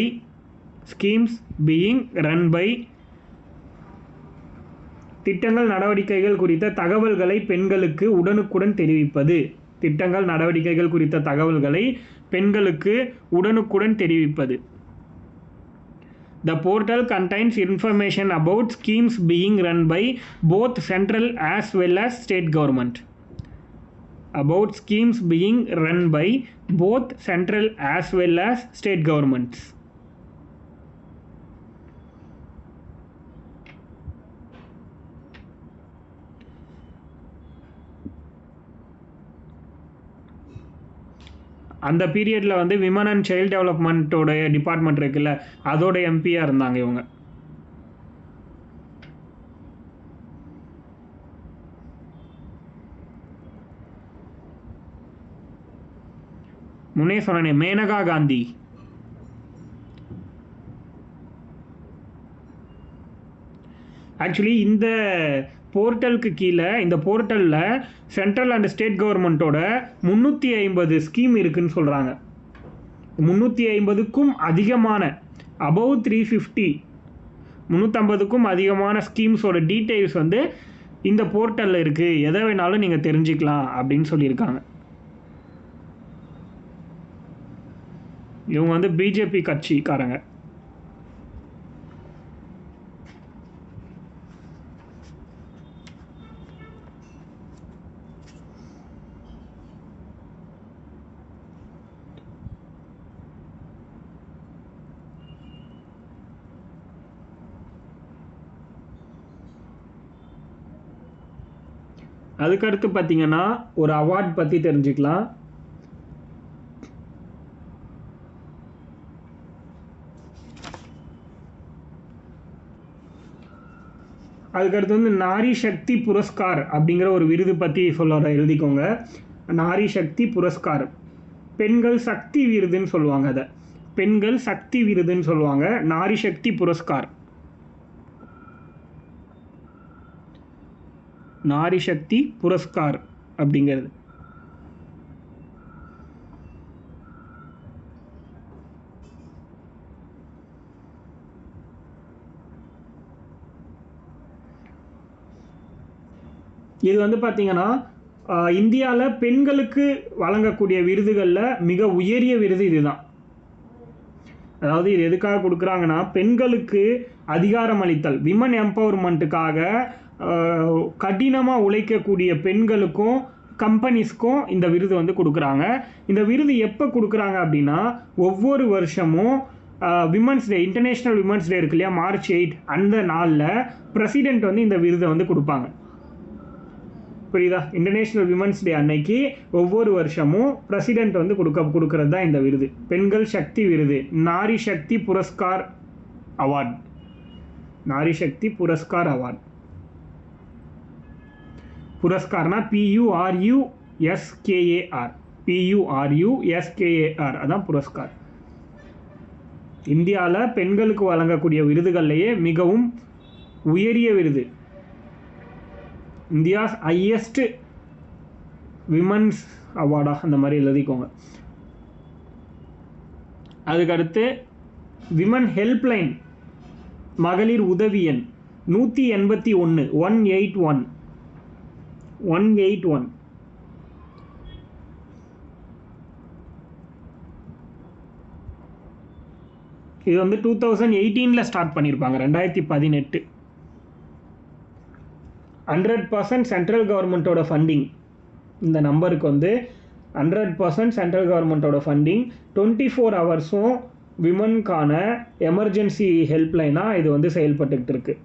திட்டங்கள், நடவடிக்கைகள் குறித்த தகவல்களை பெண்களுக்கு உடனுக்குடன் தெரிவிப்பது. திட்டங்கள், நடவடிக்கைகள் குறித்த தகவல்களை பெண்களுக்கு உடனுக்குடன் தெரிவிப்பது. The portal contains information about schemes being run by both central as well as state government. அந்த பீரியடில் வந்து விமன் அண்ட் சைல்டு டெவலப்மெண்ட்டோட டிபார்ட்மெண்ட் இருக்குல்ல, அதோட எம்பியாக இருந்தாங்க இவங்க. முன்னே சொன்னே மேனகா காந்தி. ஆக்சுவலி இந்த போர்ட்டலுக்கு கீழே, இந்த போர்ட்டலில் சென்ட்ரல் அண்ட் ஸ்டேட் கவர்மெண்ட்டோட 350 ஸ்கீம் இருக்குன்னு சொல்கிறாங்க. 350க்கும் அதிகமான, அபவ் 350, 350க்கும் அதிகமான ஸ்கீம்ஸோட டீட்டெயில்ஸ் வந்து இந்த போர்ட்டலில் இருக்குது. எதை வேணாலும் நீங்கள் தெரிஞ்சுக்கலாம் அப்படின்னு சொல்லியிருக்காங்க. இவங்க வந்து பிஜேபி கட்சிக்காரங்க. அதுக்கடுத்து பார்த்தீங்கன்னா ஒரு அவார்ட் பற்றி தெரிஞ்சுக்கலாம். அதுக்கடுத்து வந்து நாரி சக்தி புரஸ்கார் அப்படிங்கிற ஒரு விருது பற்றி எழுதிக்கோங்க. நாரி சக்தி புரஸ்கார், பெண்கள் சக்தி விருதுன்னு சொல்லுவாங்க. அதை பெண்கள் சக்தி விருதுன்னு சொல்லுவாங்க. நாரி சக்தி புரஸ்கார், நாரி சக்தி புரஸ்கார் அப்படிங்கிறது. இது வந்து பார்த்தீங்கன்னா இந்தியாவில் பெண்களுக்கு வழங்கக்கூடிய விருதுகளில் மிக உயரிய விருது இதுதான். அதாவது இது எதுக்காக கொடுக்குறாங்கன்னா பெண்களுக்கு அதிகாரம் அளித்தல், விமன் எம்பவர்மெண்ட்டுக்காக கடினமாக உழைக்கக்கூடிய பெண்களுக்கும் கம்பெனிஸ்க்கும் இந்த விருது வந்து கொடுக்குறாங்க. இந்த விருது எப்போ கொடுக்குறாங்க அப்படின்னா ஒவ்வொரு வருஷமும் women's day, international women's day இருக்கு இல்லையா, March 8, அந்த நாளில் பிரசிடெண்ட் வந்து இந்த விருதை வந்து கொடுப்பாங்க. புரியுதா? இன்டர்நேஷ்னல் விமன்ஸ் டே அன்னைக்கு ஒவ்வொரு வருஷமும் பிரசிடெண்ட் வந்து கொடுக்கறது தான் இந்த விருது, பெண்கள் சக்தி விருது, Nari Shakti Puraskar award. Nari Shakti Puraskar award. புரஸ்கார்னா PURUSKAR PURUSKAR அதான் புரஸ்கார். இந்தியாவில் பெண்களுக்கு வழங்கக்கூடிய விருதுகள்லேயே மிகவும் உயரிய விருது, இந்தியாஸ் ஹையஸ்ட் விமன்ஸ் அவார்டா அந்த மாதிரி எழுதிக்கோங்க. அதுக்கடுத்து விமன் ஹெல்ப்லைன் மகளிர் உதவி எண் 181 181. இது வந்து 2018 ஸ்டார்ட் பண்ணியிருப்பாங்க, 2018. 100% சென்ட்ரல் கவர்மெண்ட்டோட ஃபண்டிங். இந்த நம்பருக்கு வந்து 100% சென்ட்ரல் கவர்மெண்ட்டோட ஃபண்டிங். 24 ஹவர்ஸும் விமனுக்கான எமர்ஜென்சி ஹெல்ப்லைனாக இது வந்து செயல்பட்டுக்கிட்டு இருக்குது.